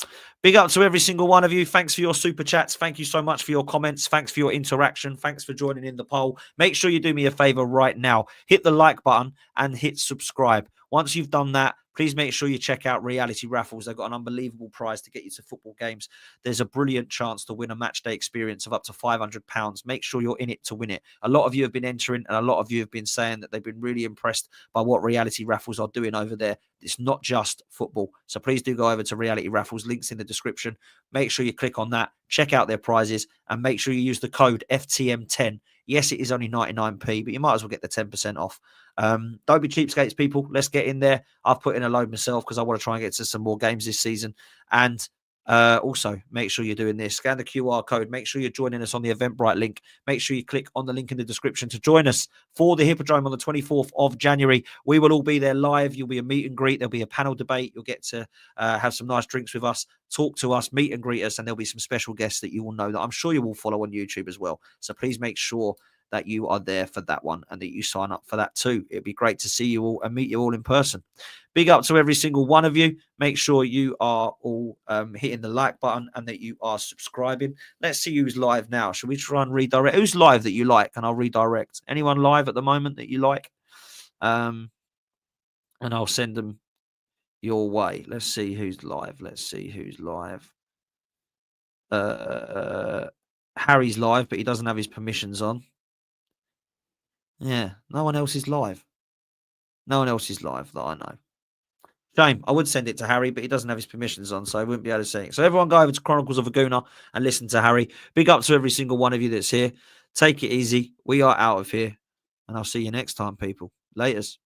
Big up to every single one of you. Thanks for your super chats. Thank you so much for your comments. Thanks for your interaction. Thanks for joining in the poll. Make sure you do me a favor right now. Hit the like button and hit subscribe. Once you've done that, please make sure you check out Reality Raffles. They've got an unbelievable prize to get you to football games. There's a brilliant chance to win a match day experience of up to £500. Make sure you're in it to win it. A lot of you have been entering and a lot of you have been saying that they've been really impressed by what Reality Raffles are doing over there. It's not just football. So please do go over to Reality Raffles. Links in the description. Make sure you click on that. Check out their prizes and make sure you use the code FTM10. Yes, it is only 99p, but you might as well get the 10% off. Don't be cheapskates, people. Let's get in there. I've put in a load myself because I want to try and get to some more games this season. And also, make sure you're doing this. Scan the QR code. Make sure you're joining us on the Eventbrite link. Make sure you click on the link in the description to join us for the Hippodrome on the 24th of January. We will all be there live. You'll be a meet and greet. There'll be a panel debate. You'll get to have some nice drinks with us, talk to us, meet and greet us, and there'll be some special guests that you will know that I'm sure you will follow on YouTube as well. So please make sure that you are there for that one and that you sign up for that too. It'd be great to see you all and meet you all in person. Big up to every single one of you. Make sure you are all hitting the like button and that you are subscribing. Let's see who's live now. Shall we try and redirect? Who's live that you like? And I'll redirect. Anyone live at the moment that you like? And I'll send them your way. Let's see who's live. Harry's live, but he doesn't have his permissions on. Yeah, no one else is live. No one else is live that I know. Shame. I would send it to Harry, but he doesn't have his permissions on, so I wouldn't be able to see it. So everyone go over to Chronicles of a Gooner and listen to Harry. Big up to every single one of you that's here. Take it easy. We are out of here. And I'll see you next time, people. Laters.